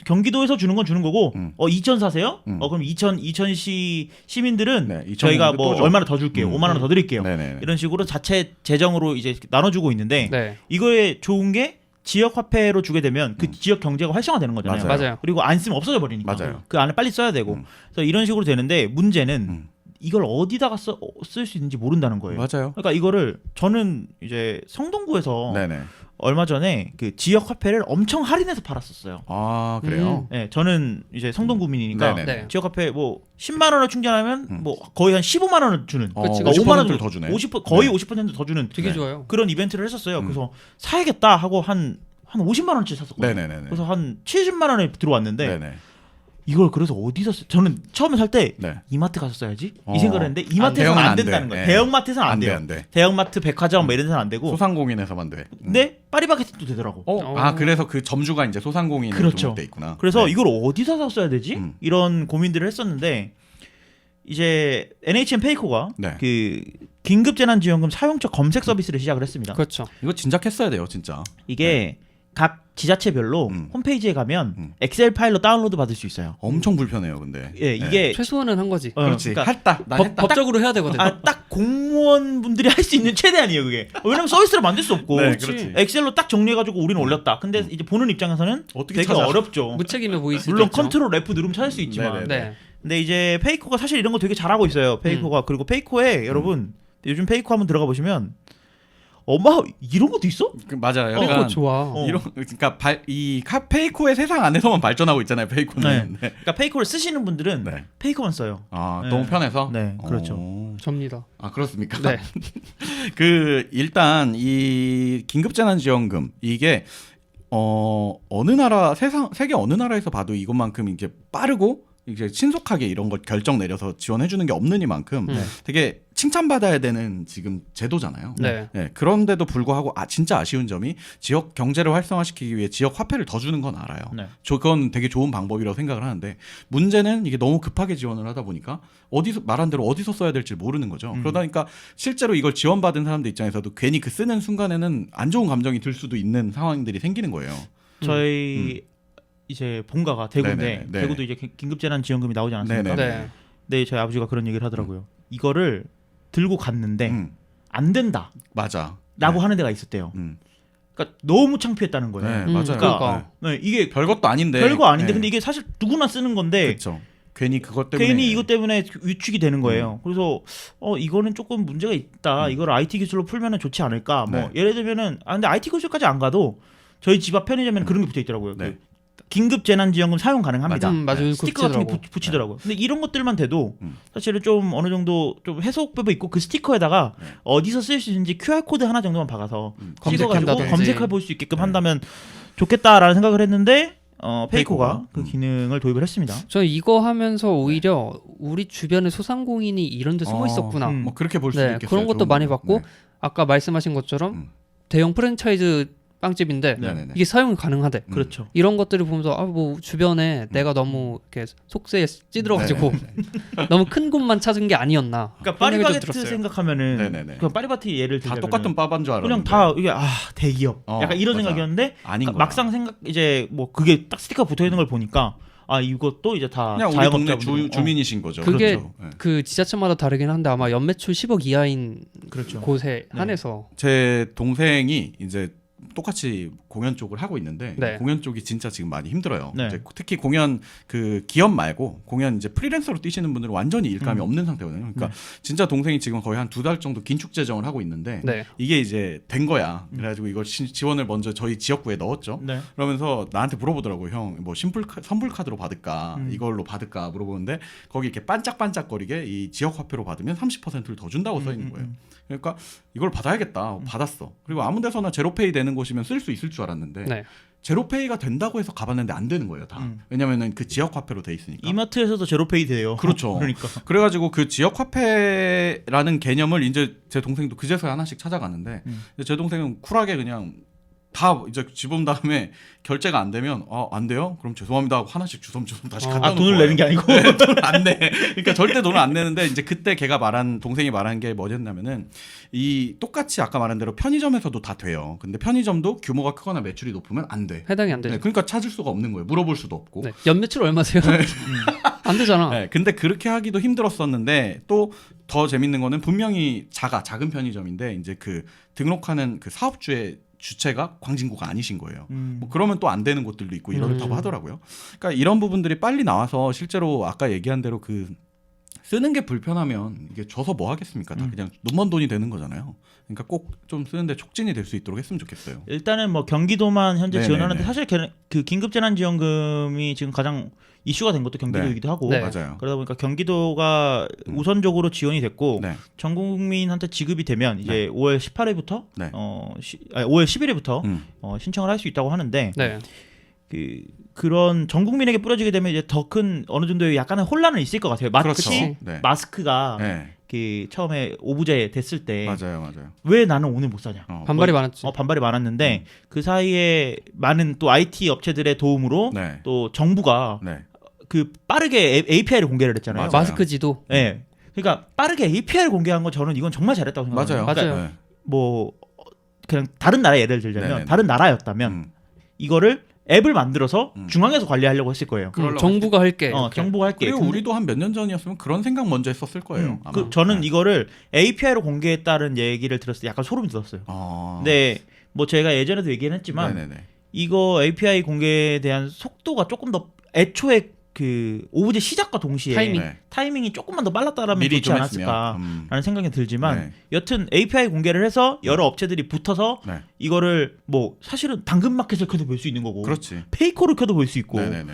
경기도에서 주는 건 주는 거고 이천 사세요? 그럼 이천시 시민들은 네, 2,000 저희가 또 뭐 줘. 얼마나 더 줄게요. 5만 원 더 드릴게요. 네네. 이런 식으로 자체 재정으로 이제 나눠주고 있는데 네. 이거에 좋은 게 지역 화폐로 주게 되면 그 지역 경제가 활성화되는 거잖아요. 맞아요. 맞아요. 그리고 안 쓰면 없어져 버리니까. 맞아요. 그 안에 빨리 써야 되고. 그래서 이런 식으로 되는데 문제는 음. 이걸 어디다가 쓸 수 있는지 모른다는 거예요. 맞아요. 그러니까 이거를 저는 이제 성동구에서 네네. 얼마 전에 그 지역 화폐를 엄청 할인해서 팔았었어요. 아 그래요. 네, 저는 이제 성동구민이니까 네네. 네. 지역 화폐 뭐 10만 원을 충전하면 뭐 거의 한 15만 원을 주는. 그치, 뭐 그치. 5만 원 50%를 더 주네. 50% 거의 네. 50%더 주는 되게 네. 좋아요. 그런 이벤트를 했었어요. 그래서 사야겠다 하고 한 50만 원치 샀었거든요. 네네네. 그래서 한 70만 원에 들어왔는데 네네. 이걸 그래서 어디서 저는 처음에 살 때 네. 이마트 가서 써야지 이 생각을 했는데 대형은 이마트에서는 안 안 돼. 된다는 거예요. 네. 대형마트에서는 안 안 돼, 돼요. 안 돼. 대형마트, 백화점 뭐 이런 데서는 안 되고 소상공인에서만 돼. 근데 파리바게트도 되더라고. 그래서 그 점주가 이제 소상공인으로 그렇죠. 등록돼 있구나. 그래서 네. 이걸 어디서 써야 되지? 이런 고민들을 했었는데 이제 NHN 페이코가 네. 그 긴급재난지원금 사용처 검색 서비스를 시작을 했습니다. 그렇죠. 이거 진작했어야 돼요, 진짜. 이게 각 지자체별로 홈페이지에 가면 엑셀 파일로 다운로드 받을 수 있어요. 엄청 불편해요, 근데. 예, 이게 최소한은 한 거지. 그렇지. 그러니까 했다. 나 했다. 법적으로 해야 되거든요. 딱 공무원분들이 할 수 있는 최대한이에요, 그게. 왜냐면 서비스를 만들 수 없고 네, 그렇지. 엑셀로 딱 정리해가지고 우리는 올렸다. 근데 이제 보는 입장에서는 어떻게 되게 찾아? 어렵죠. 무책임해 보일 수도 물론 있죠. 컨트롤 F 누르면 찾을 수 있지만. 네네네. 네. 근데 이제 페이코가 사실 이런 거 되게 잘하고 있어요. 페이코가 그리고 페이코에 여러분 요즘 페이코 한번 들어가 보시면 이런 것도 있어? 맞아요. 페이코 약간 좋아. 이런 그러니까 페이코의 세상 안에서만 발전하고 있잖아요, 페이코는. 네. 그러니까 페이코를 쓰시는 분들은 네. 페이코만 써요. 아, 네. 너무 편해서? 네, 그렇죠. 접니다. 아, 그렇습니까? 네. 일단 이 긴급재난지원금 이게 어느 나라 세계 어느 나라에서 봐도 이것만큼 이제 빠르고 이제 신속하게 이런 걸 결정 내려서 지원해 주는 게 없는 이만큼 되게 칭찬받아야 되는 지금 제도잖아요. 네. 네, 그런데도 불구하고 진짜 아쉬운 점이 지역 경제를 활성화시키기 위해 지역 화폐를 더 주는 건 알아요. 네. 그건 되게 좋은 방법이라고 생각을 하는데 문제는 이게 너무 급하게 지원을 하다 보니까 말한 대로 어디서 써야 될지 모르는 거죠. 그러다 보니까 실제로 이걸 지원받은 사람들 입장에서도 괜히 그 쓰는 순간에는 안 좋은 감정이 들 수도 있는 상황들이 생기는 거예요. 저희 이제 본가가 대구인데 네네네. 네. 대구도 이제 긴급재난지원금이 나오지 않았습니까? 네네네. 네. 네, 저희 아버지가 그런 얘기를 하더라고요. 이거를 들고 갔는데 안 된다라고 맞아. 하는 데가 있었대요. 그러니까 너무 창피했다는 거예요. 네, 맞아요. 그러니까. 네, 이게 별것도 아닌데. 별거 아닌데 네. 근데 이게 사실 누구나 쓰는 건데 그렇죠. 괜히 그것 때문에 괜히 이것 때문에 위축이 되는 거예요. 그래서 이거는 조금 문제가 있다. 이걸 IT 기술로 풀면은 좋지 않을까. 뭐 네. 예를 들면은 근데 IT 기술까지 안 가도 저희 집 앞 편의점에는 그런 게 붙어 있더라고요. 네. 긴급 재난지원금 사용 가능합니다. 맞아요. 그거 스티커 같은 게 붙이더라고. 붙이더라고요. 근데 이런 것들만 돼도 사실은 좀 어느 정도 좀 해석법이 있고 그 스티커에다가 어디서 쓸 수 있는지 QR 코드 하나 정도만 박아서 찍어가지고 검색한다든지. 검색해 볼 수 있게끔 한다면 좋겠다라는 생각을 했는데 페이코가 그 기능을 도입을 했습니다. 저는 이거 하면서 오히려 우리 주변에 소상공인이 이런 데 숨어 있었구나. 뭐 그렇게 볼 수도 네, 있겠어요. 그런 것도 좋은 많이 거. 봤고 네. 아까 말씀하신 것처럼 대형 프랜차이즈 빵집인데 네네네. 이게 사용이 가능하대. 그렇죠. 이런 것들을 보면서 뭐 주변에 내가 너무 이렇게 속세에 찌들어가지고 너무 큰 곳만 찾은 게 아니었나. 그러니까 그런 생각이 좀 파리바게트 들었어요. 생각하면은 네네네. 그냥 파리바게트 예를 다 들자면 똑같은 빠반 줄 알았는데 그냥 다 이게 대기업 약간 이런 맞아. 생각이었는데 아닌 거야. 막상 이제 뭐 그게 딱 스티커 붙어 있는 걸 보니까 이것도 이제 다 그냥 우리 동네 자영업자분들 주민이신 거죠. 그게 그렇죠. 네. 그 지자체마다 다르긴 한데 아마 연매출 10억 이하인 그렇죠. 곳에 네. 한해서 제 동생이 이제 똑같이 공연 쪽을 하고 있는데 네. 공연 쪽이 진짜 지금 많이 힘들어요. 네. 이제 특히 공연 그 기업 말고 공연 이제 프리랜서로 뛰시는 분들은 완전히 일감이 없는 상태거든요. 그러니까 진짜 동생이 지금 거의 한 2달 정도 긴축 재정을 하고 있는데 네. 이게 이제 된 거야. 그래가지고 이걸 지원을 먼저 저희 지역구에 넣었죠. 네. 그러면서 나한테 물어보더라고. 형 뭐 선불 카드로 받을까 이걸로 받을까 물어보는데 거기 이렇게 반짝반짝거리게 이 지역 화폐로 받으면 30%를 더 준다고 써 있는 거예요. 그러니까 이걸 받아야겠다. 받았어. 그리고 아무 데서나 제로페이 되는 곳이면 쓸 수 있을 줄 알았는데 네. 제로페이가 된다고 해서 가봤는데 안 되는 거예요. 다. 왜냐면은 그 지역 화폐로 돼 있으니까. 이마트에서도 제로페이 돼요. 그렇죠. 그러니까 그래가지고 그 지역 화폐라는 개념을 이제 제 동생도 그제서야 하나씩 찾아가는데 제 동생은 쿨하게 그냥 다 이제 집은 다음에 결제가 안 되면 안 돼요? 그럼 죄송합니다 하고 하나씩 주섬주섬 다시 갖다 놓고 돈을 내는 게 아니고 네, 돈을 안 내. 그러니까 절대 돈을 안 내는데 이제 그때 동생이 말한 게 뭐였냐면은 이 똑같이 아까 말한 대로 편의점에서도 다 돼요. 근데 편의점도 규모가 크거나 매출이 높으면 안 돼. 해당이 안 되죠. 네, 그러니까 찾을 수가 없는 거예요. 물어볼 수도 없고. 네. 연매출 얼마세요? 안 되잖아. 네, 근데 그렇게 하기도 힘들었었는데 또 더 재밌는 거는 분명히 작은 편의점인데 이제 그 등록하는 그 사업주의 주체가 광진구가 아니신 거예요. 뭐 그러면 또 안 되는 곳들도 있고 이렇다고 하더라고요. 그러니까 이런 부분들이 빨리 나와서 실제로 아까 얘기한 대로 그 쓰는 게 불편하면 이게 줘서 뭐 하겠습니까? 다 그냥 눈먼 돈이 되는 거잖아요. 그러니까 꼭 좀 쓰는데 촉진이 될 수 있도록 했으면 좋겠어요. 일단은 뭐 경기도만 현재 네네네. 지원하는데 사실 그 긴급재난지원금이 지금 가장 이슈가 된 것도 경기도이기도 하고 네. 맞아요. 그러다 보니까 경기도가 우선적으로 지원이 됐고 네. 전 국민한테 지급이 되면 이제 5월 18일부터 네. 5월 10일부터 신청을 할 수 있다고 하는데 네. 그런 전 국민에게 뿌려지게 되면 이제 더 큰 어느 정도의 약간의 혼란은 있을 것 같아요. 마치 그렇죠. 네. 마스크가 네. 그 처음에 오부제 됐을 때 왜 맞아요. 나는 오늘 못 사냐? 반발이 많았지. 반발이 많았는데 그 사이에 많은 또 IT 업체들의 도움으로 네. 또 정부가 네. 그 빠르게 API를 공개를 했잖아요. 맞아요. 마스크 지도. 네. 그러니까 빠르게 API를 공개한 건 저는 이건 정말 잘했다고 생각해요. 맞아요. 맞아요. 네. 뭐 그냥 다른 나라 예를 들자면 네네네. 다른 나라였다면 이거를 앱을 만들어서 중앙에서 관리하려고 했을 거예요. 정부가 할게. 정부가 할게. 그리고 우리도 한 몇 년 전이었으면 그런 생각 먼저 했었을 거예요. 아마. 저는 네. 이거를 API로 공개했다는 얘기를 들었을 때 약간 소름이 돋았어요. 근데 뭐 제가 예전에도 얘기는 했지만 네네네. 이거 API 공개에 대한 속도가 조금 더 애초에 그 오브제 시작과 동시에 타이밍. 타이밍이 조금만 더 빨랐다라면 미리 좋지 좀 않았을까라는 생각이 들지만 네. 여튼 API 공개를 해서 여러 업체들이 붙어서 네. 이거를 뭐 사실은 당근마켓을 켜도 볼 수 있는 거고 그렇지. 페이커를 켜도 볼 수 있고 네네네.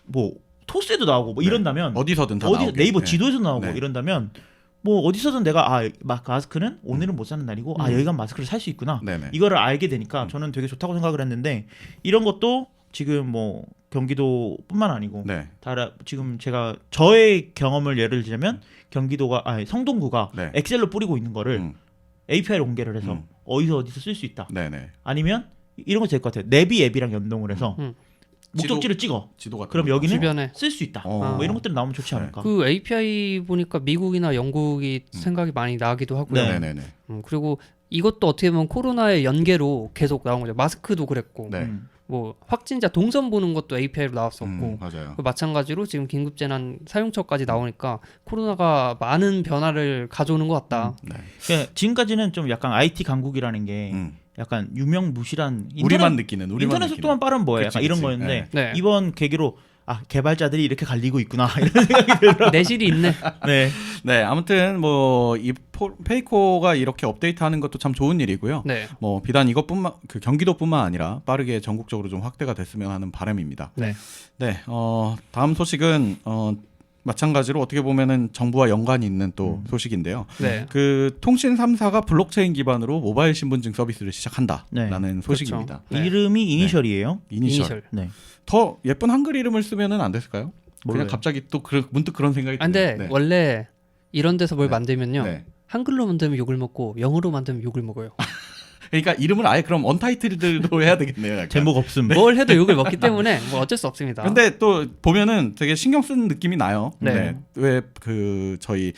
뭐 토스에도 나오고 뭐 네. 이런다면 어디서든 다 어디 나오게. 네이버 네. 지도에서 나오고 네. 이런다면 뭐 어디서든 내가 마스크는 오늘은 못 사는 날이고 여기 가면 마스크를 살 수 있구나. 네네. 이거를 알게 되니까 저는 되게 좋다고 생각을 했는데 이런 것도 지금 뭐 경기도뿐만 아니고 네. 지금 제가 저의 경험을 예를 들자면 경기도가 성동구가 네. 엑셀로 뿌리고 있는 거를 음. API로 공개를 해서 어디서 쓸 수 있다. 네네. 아니면 이런 거 될 것 같아요. 내비 앱이랑 연동을 해서 목적지를 찍어. 지도 같은 그럼 거. 여기는 주변에 쓸 수 있다. 어. 뭐 이런 것들이 나오면 좋지 네. 않을까. 그 API 보니까 미국이나 영국이 생각이 많이 나기도 하고요. 네. 네네네. 그리고 이것도 어떻게 보면 코로나의 연계로 계속 나온 거죠. 마스크도 그랬고, 네. 뭐 확진자 동선 보는 것도 API로 나왔었고, 맞아요. 그 마찬가지로 지금 긴급재난 사용처까지 나오니까 코로나가 많은 변화를 가져오는 것 같다. 네. 그러니까 지금까지는 좀 약간 IT 강국이라는 게 약간 유명무실한 우리만 느끼는 인터넷 속도만 빠르면 뭐해 그치, 약간 이런 그치. 거였는데 네. 이번 계기로 개발자들이 이렇게 갈리고 있구나 이런 생각이 들어요. 내실이 있네. 네. 네, 아무튼 뭐 이 페이코가 이렇게 업데이트하는 것도 참 좋은 일이고요. 네. 뭐 비단 이것뿐만 그 경기도뿐만 아니라 빠르게 전국적으로 좀 확대가 됐으면 하는 바람입니다. 네. 네, 다음 소식은 마찬가지로 어떻게 보면은 정부와 연관이 있는 또 소식인데요. 네. 그 통신 3사가 블록체인 기반으로 모바일 신분증 서비스를 시작한다라는 네. 소식입니다. 네. 이름이 이니셜이에요. 이니셜. 네. 더 예쁜 한글 이름을 쓰면은 안 됐을까요? 몰라요. 그냥 갑자기 또 문득 그런 생각이 아, 근데 드네요. 네. 원래 이런 데서 뭘 네. 만들면요. 네. 한글로 만들면 욕을 먹고 영어로 만들면 욕을 먹어요. 그러니까 이름을 아예 그럼 언타이틀들도 해야 되겠네요. 약간. 제목 없음. 뭘 해도 욕을 먹기 때문에 뭐 어쩔 수 없습니다. 근데 또 보면은 되게 신경 쓴 느낌이 나요. 네. 왜 그 저희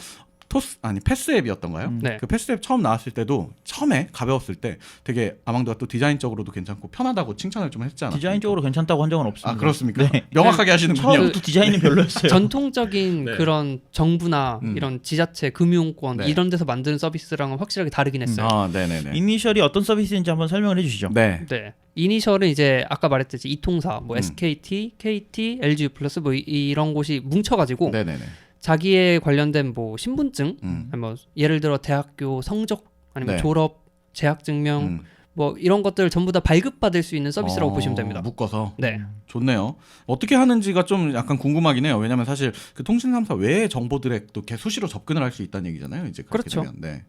패스 앱이었던가요? 네. 그 패스 앱 처음 나왔을 때도 처음에 가벼웠을 때 되게 아망도가 또 디자인적으로도 괜찮고 편하다고 칭찬을 좀 했잖아요. 디자인적으로 괜찮다고 한 적은 없습니다. 아 그렇습니까? 네. 명확하게 하시는군요. 처음부터 디자인은 별로였어요. 전통적인 네. 그런 정부나 이런 지자체, 금융권 네. 이런 데서 만드는 서비스랑은 확실하게 다르긴 했어요. 아, 네네네. 이니셜이 어떤 서비스인지 한번 설명을 해주시죠. 네. 네. 이니셜은 이제 아까 말했듯이 이통사, 뭐 SKT, KT, LG 플러스 뭐 이런 곳이 뭉쳐가지고 네네네. 자기에 관련된 뭐 신분증, 음. 뭐 예를 들어 대학교 성적 아니면 네. 졸업, 재학증명 뭐 이런 것들 전부 다 발급받을 수 있는 서비스라고 보시면 됩니다. 묶어서. 네. 좋네요. 어떻게 하는지가 좀 약간 궁금하긴 해요. 왜냐하면 사실 그 통신 3사 외의 정보들에 또 이렇게 수시로 접근을 할 수 있다는 얘기잖아요. 이제 그렇게 그렇죠. 되면. 네.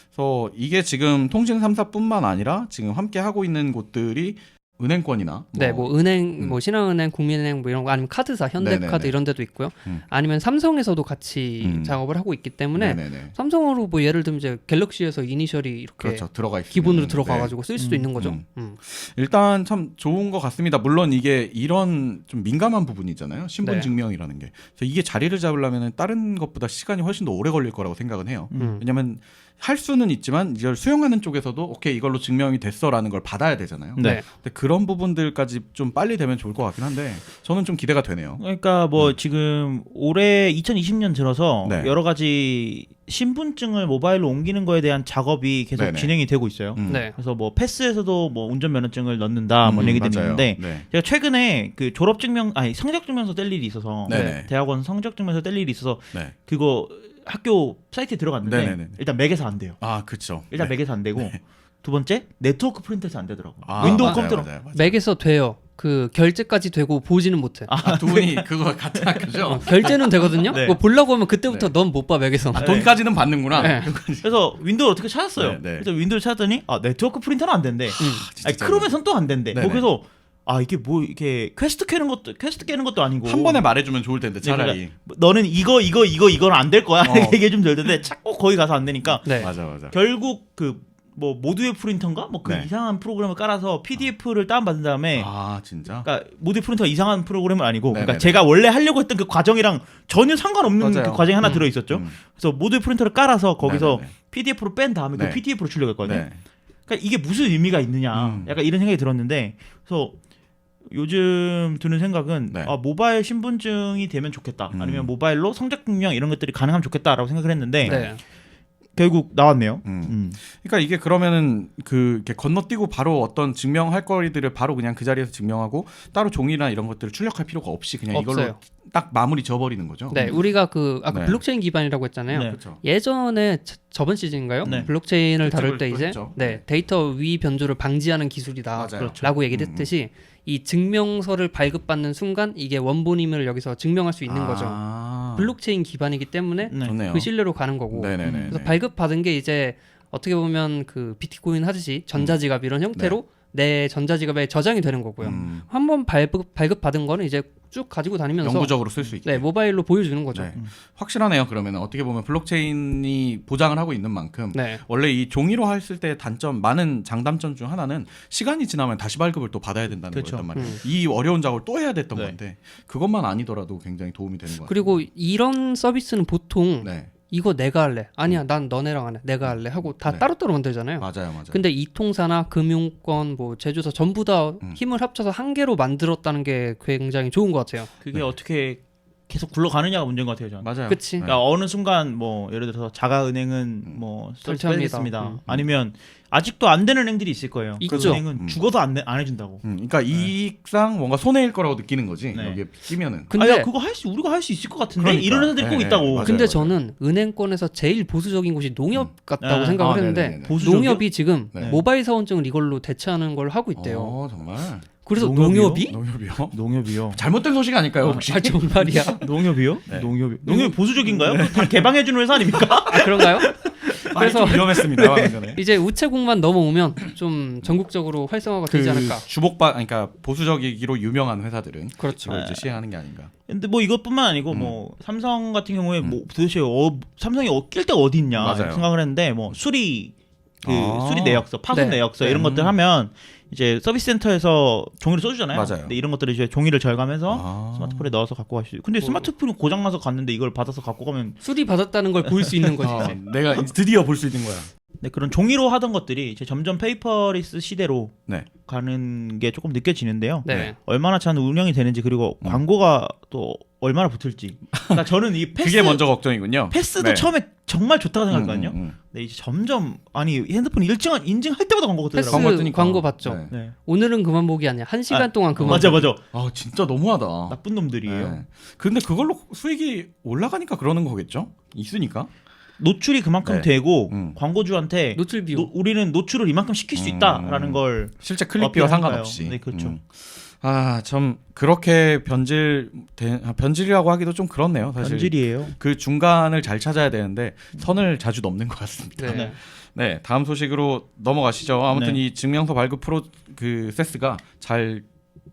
그래서 이게 지금 통신 3사뿐만 아니라 지금 함께 하고 있는 곳들이 은행권이나 네, 뭐 은행, 뭐 신한은행, 국민은행 뭐 이런 거 아니면 카드사, 현대카드 네네네. 이런 데도 있고요. 음. 아니면 삼성에서도 같이 작업을 하고 있기 때문에 네네네. 삼성으로 뭐 예를 들면 이제 갤럭시에서 이니셜이 이렇게 그렇죠. 들어가 있으면 기본으로 네. 들어가가지고 쓸 수도 있는 거죠. 일단 참 좋은 것 같습니다. 물론 이게 이런 좀 민감한 부분이잖아요. 신분 네. 증명이라는 게. 그래서 이게 자리를 잡으려면 다른 것보다 시간이 훨씬 더 오래 걸릴 거라고 생각은 해요. 왜냐하면 할 수는 있지만 이걸 수용하는 쪽에서도 오케이 이걸로 증명이 됐어라는 걸 받아야 되잖아요. 네. 근데 그런 부분들까지 좀 빨리 되면 좋을 것 같긴 한데 저는 좀 기대가 되네요. 그러니까 뭐 지금 올해 2020년 들어서 네. 여러 가지 신분증을 모바일로 옮기는 거에 대한 작업이 계속 네네. 진행이 되고 있어요. 네. 그래서 뭐 패스에서도 뭐 운전면허증을 넣는다 뭐 얘기들이 맞아요. 있는데 네. 제가 최근에 그 성적증명서 뗄 일이 있어서 네네. 대학원 성적증명서 뗄 일이 있어서 네. 그거 학교 사이트에 들어갔는데 네네네. 일단 맥에서 안 돼요. 아 그렇죠. 일단 맥에서 안 되고 두 번째 네트워크 프린터에서 안 되더라고. 아, 윈도우 맞아요, 컴퓨터로. 맞아요. 맥에서 돼요. 그 결제까지 되고 보지는 못해. 아, 두 분이 그거 같은 학교죠? 결제는 되거든요. 네. 뭐 보려고 하면 그때부터 넌 못 봐 맥에서. 아, 돈까지는 받는구나. 네. 그래서 윈도우를 어떻게 찾았어요. 네, 네. 그래서 윈도우를 찾았더니 네트워크 프린터는 안 된대. 진짜 아니, 크롬에선 또 안 된대. 네네. 그래서 이게 뭐 이렇게 퀘스트 깨는 것도 아니고 한 번에 말해주면 좋을 텐데 차라리. 그러니까 너는 이거는 안 될 거야. 어. 얘기 좀 될 텐데 자꾸 거기 가서 안 되니까 네. 맞아 맞아. 결국 그 뭐 모드의 프린터인가 뭐 그 네. 이상한 프로그램을 깔아서 PDF를 다운받은 다음에 아 진짜. 그러니까 모드의 프린터가 이상한 프로그램은 아니고 네네네. 그러니까 제가 원래 하려고 했던 그 과정이랑 전혀 상관없는 맞아요. 그 과정이 하나 들어 있었죠. 그래서 모드의 프린터를 깔아서 거기서 네네네. PDF로 뺀 다음에 네. 그 PDF로 출력을 했거든요. 네. 그러니까 이게 무슨 의미가 있느냐 약간 이런 생각이 들었는데 그래서 요즘 드는 생각은 네. 모바일 신분증이 되면 좋겠다 아니면 모바일로 성적증명 이런 것들이 가능하면 좋겠다라고 생각을 했는데 네. 결국 나왔네요. 그러니까 이게 그러면은 그 이렇게 건너뛰고 바로 어떤 증명할 거리들을 바로 그냥 그 자리에서 증명하고 따로 종이나 이런 것들을 출력할 필요가 없이 그냥 이걸로 없어요. 딱 마무리 지어버리는 거죠. 네, 우리가 그 아까 네. 블록체인 기반이라고 했잖아요. 네. 그렇죠. 예전에 저번 시즌인가요? 네. 블록체인을 그쵸, 다룰 때 이제 그렇죠. 네, 데이터 위 변조를 방지하는 기술이다라고 맞아요. 그렇죠. 얘기를 했듯이 이 증명서를 발급받는 순간 이게 원본임을 여기서 증명할 수 있는 거죠. 블록체인 기반이기 때문에 네. 좋네요. 그 신뢰로 가는 거고. 네네네. 그래서 발급 받은 게 이제 어떻게 보면 그 비트코인 하듯이 전자지갑 이런 형태로 내 전자지갑에 저장이 되는 거고요. 한번 발급 받은 거는 이제 쭉 가지고 다니면서 영구적으로 쓸 수 있게. 네, 모바일로 보여주는 거죠. 네. 확실하네요. 그러면 어떻게 보면 블록체인이 보장을 하고 있는 만큼 네. 원래 이 종이로 했을 때 단점 많은 장단점 중 하나는 시간이 지나면 다시 발급을 또 받아야 된다는 그렇죠. 거였단 말이에요. 이 어려운 작업을 또 해야 됐던 네. 건데 그것만 아니더라도 굉장히 도움이 되는 것 같아요. 그리고 이런 서비스는 보통 네. 이거 내가 할래. 아니야, 난 너네랑 안 해. 내가 할래. 하고 다 네. 따로따로 만들잖아요. 맞아요. 근데 이통사나 금융권, 뭐 제조사 전부 다 힘을 합쳐서 한 개로 만들었다는 게 굉장히 좋은 것 같아요. 그게 어떻게 계속 굴러가느냐가 문제인 것 같아요, 저는. 맞아요. 그치? 네. 그러니까 어느 순간 뭐 예를 들어서 자가은행은 뭐 서비스 설치합니다. 빼겠습니다. 아니면 아직도 안 되는 은행들이 있을 거예요. 그 있죠. 은행은 죽어도 안 해준다고. 그러니까 이익상 뭔가 손해일 거라고 느끼는 거지. 네. 여기에 끼면은. 근데 야, 그거 우리가 할 수 있을 것 같은데 그러니까. 이런 회사들이 꼭 네, 있다고. 맞아요. 근데 저는 은행권에서 제일 보수적인 곳이 농협 같다고 네. 생각을 아, 했는데 네네네네. 보수적이요? 농협이 지금 네. 모바일 사원증을 이걸로 대체하는 걸 하고 있대요. 정말. 그래서 농협이요? 농협이? 농협이요? 농협이요. 잘못된 소식 아닐까요 혹시? 아 정말이야? 농협이요? 네. 농협이 보수적인가요? 다 개방해주는 회사 아닙니까? 아, 그런가요? 그래서 위험했습니다. 방금 전에. 이제 우체국만 넘어오면 좀 전국적으로 활성화가 되지 않을까. 그러니까 보수적이기로 유명한 회사들은 그렇죠. 이걸 이제 시행하는 게 아닌가. 근데 뭐 이것뿐만 아니고 뭐 삼성 같은 경우에 뭐 도대체 삼성이 낄 데가 어디 있냐 맞아요. 생각을 했는데 뭐 수리 아. 수리 내역서, 파손 네. 내역서 이런 것들 하면 이제 서비스 센터에서 종이를 써주잖아요. 맞아요. 근데 이런 것들을 이제 종이를 절감해서 스마트폰에 넣어서 갖고 갈 수 있어요. 근데 스마트폰이 고장 나서 갔는데 이걸 받아서 갖고 가면 수리 받았다는 걸 볼 수 있는 거지. 이제. 내가 드디어 볼 수 있는 거야. 네, 그런 종이로 하던 것들이 이제 점점 페이퍼리스 시대로 네. 가는 게 조금 느껴지는데요. 네. 얼마나 잘 운영이 되는지 그리고 광고가 또 얼마나 붙을지. 그러니까 저는 이 패스 그게 먼저 걱정이군요. 패스도 네. 처음에 정말 좋다고 생각했거든요. 음. 근데 이제 점점 핸드폰 인증할 때마다 광고가 패스 뜨더라고요. 광고 뜨니까. 광고 봤죠. 네. 네. 오늘은 그만 보기 아니야. 1시간 아, 동안 그만. 맞아. 아 진짜 너무하다. 나쁜 놈들이에요. 네. 근데 그걸로 수익이 올라가니까 그러는 거겠죠? 있으니까. 노출이 그만큼 네. 되고 음. 광고주한테 노출 비용. 우리는 노출을 이만큼 시킬 수 있다라는 걸 실제 클릭비와 어필하니까요. 상관없이. 네, 그렇죠. 참 그렇게 변질이라고 하기도 좀 그렇네요. 사실 변질이에요. 그 중간을 잘 찾아야 되는데 선을 자주 넘는 것 같습니다. 네. 네, 다음 소식으로 넘어가시죠. 아무튼 네. 이 증명서 발급 프로 그 세스가 잘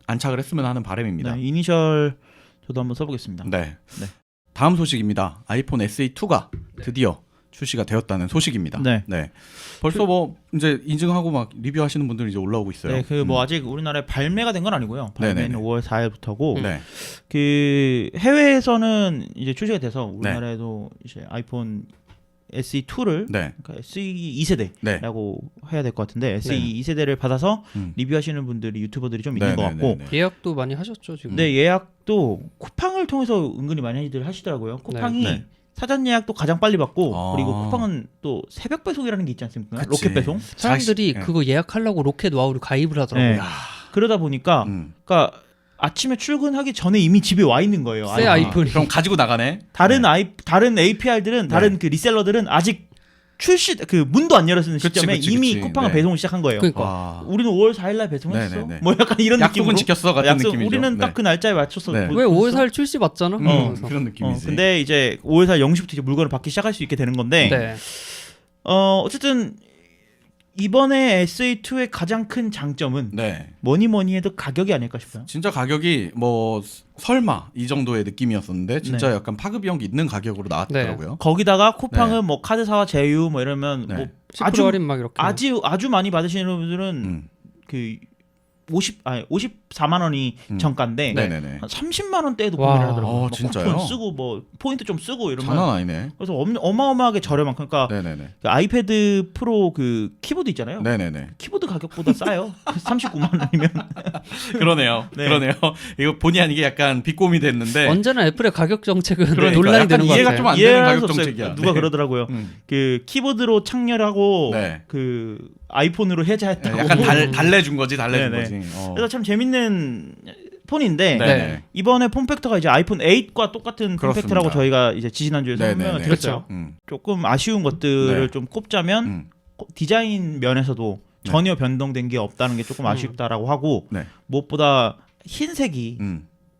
안착을 했으면 하는 바람입니다. 네, 이니셜 저도 한번 써보겠습니다. 네. 네. 다음 소식입니다. 아이폰 SE2가 드디어 출시가 되었다는 소식입니다. 네. 벌써 뭐 이제 인증하고 막 리뷰하시는 분들이 이제 올라오고 있어요. 네, 그 뭐 아직 우리나라에 발매가 된 건 아니고요. 발매는 네네네. 5월 4일부터고 네. 그 해외에서는 이제 출시가 돼서 우리나라에도 이제 아이폰 SE2를 네. 그러니까 SE 2세대라고 네. 해야 될 것 같은데 SE 2세대를 받아서 음. 리뷰하시는 분들이 유튜버들이 좀 있는 것 같고 예약도 많이 하셨죠 지금. 근데 예약도 쿠팡을 통해서 은근히 많이들 하시더라고요. 쿠팡이 네. 사전 예약도 가장 빨리 받고 아. 그리고 쿠팡은 또 새벽 배송이라는 게 있지 않습니까? 그치. 로켓 배송. 사람들이 네. 그거 예약하려고 로켓 와우를 가입을 하더라고요. 네. 그러다 보니까 그러니까 아침에 출근하기 전에 이미 집에 와 있는 거예요. 새 아이폰이. 그럼 가지고 나가네. 다른 다른 APR들은 다른 그 리셀러들은 아직 출시 그 문도 안 열었는 시점에 그치. 이미 쿠팡은 네. 배송을 시작한 거예요. 그러니까 와. 우리는 5월 4일날 배송했어. 네네네. 뭐 약간 이런 약속은 느낌으로 지켰어 같은 느낌이죠. 우리는 네. 딱 그 날짜에 맞춰서 네. 왜 5월 4일 출시 받잖아. 그래서. 그런 느낌이지. 근데 이제 5월 4일 0시부터 이제 물건을 받기 시작할 수 있게 되는 건데 네. 어쨌든 이번에 SE2의 가장 큰 장점은 네. 뭐니 해도 가격이 아닐까 싶어요. 진짜 가격이 뭐 설마 이 정도의 느낌이었었는데 진짜 네. 약간 파급력이 있는 가격으로 나왔더라고요. 거기다가 쿠팡은 네. 뭐 카드사와 제휴 뭐 이러면 네. 뭐 10% 할인 막 이렇게. 아주 많이 받으시는 분들은 그 54만 원이 정가인데 네네네. 한 30만 원대에도 와. 구매를 하더라고요. 막 진짜요? 쿠폰 쓰고 뭐 포인트 좀 쓰고 이러면 장난 아니네. 그래서 어마어마하게 저렴한 그러니까 네네네. 그 아이패드 프로 그 키보드 있잖아요. 네네네. 키보드 가격보다 싸요. 39만 원이면. 그러네요. 네. 그러네요. 이거 본의 아니게 약간 비꼬미 됐는데. 언제나 애플의 가격 정책은 그러니까 논란이 약간 되는 것 이해가 같아요. 좀 안 되는 이해할 가격 수 없어요. 정책이야. 누가 네. 그러더라고요. 그 키보드로 창렬하고 네. 그 아이폰으로 해제했다고. 약간 달래준 거지, 달래준 네네. 거지. 그래서 참 재밌는 폰인데 네. 이번에 폼팩터가 이제 아이폰 8과 똑같은 그렇습니다. 폼팩터라고 저희가 이제 지지난주에 네네네. 설명을 드렸죠. 그렇죠. 조금 아쉬운 것들을 네. 좀 꼽자면 디자인 면에서도 전혀 변동된 게 없다는 게 조금 아쉽다라고 하고 네. 무엇보다 흰색이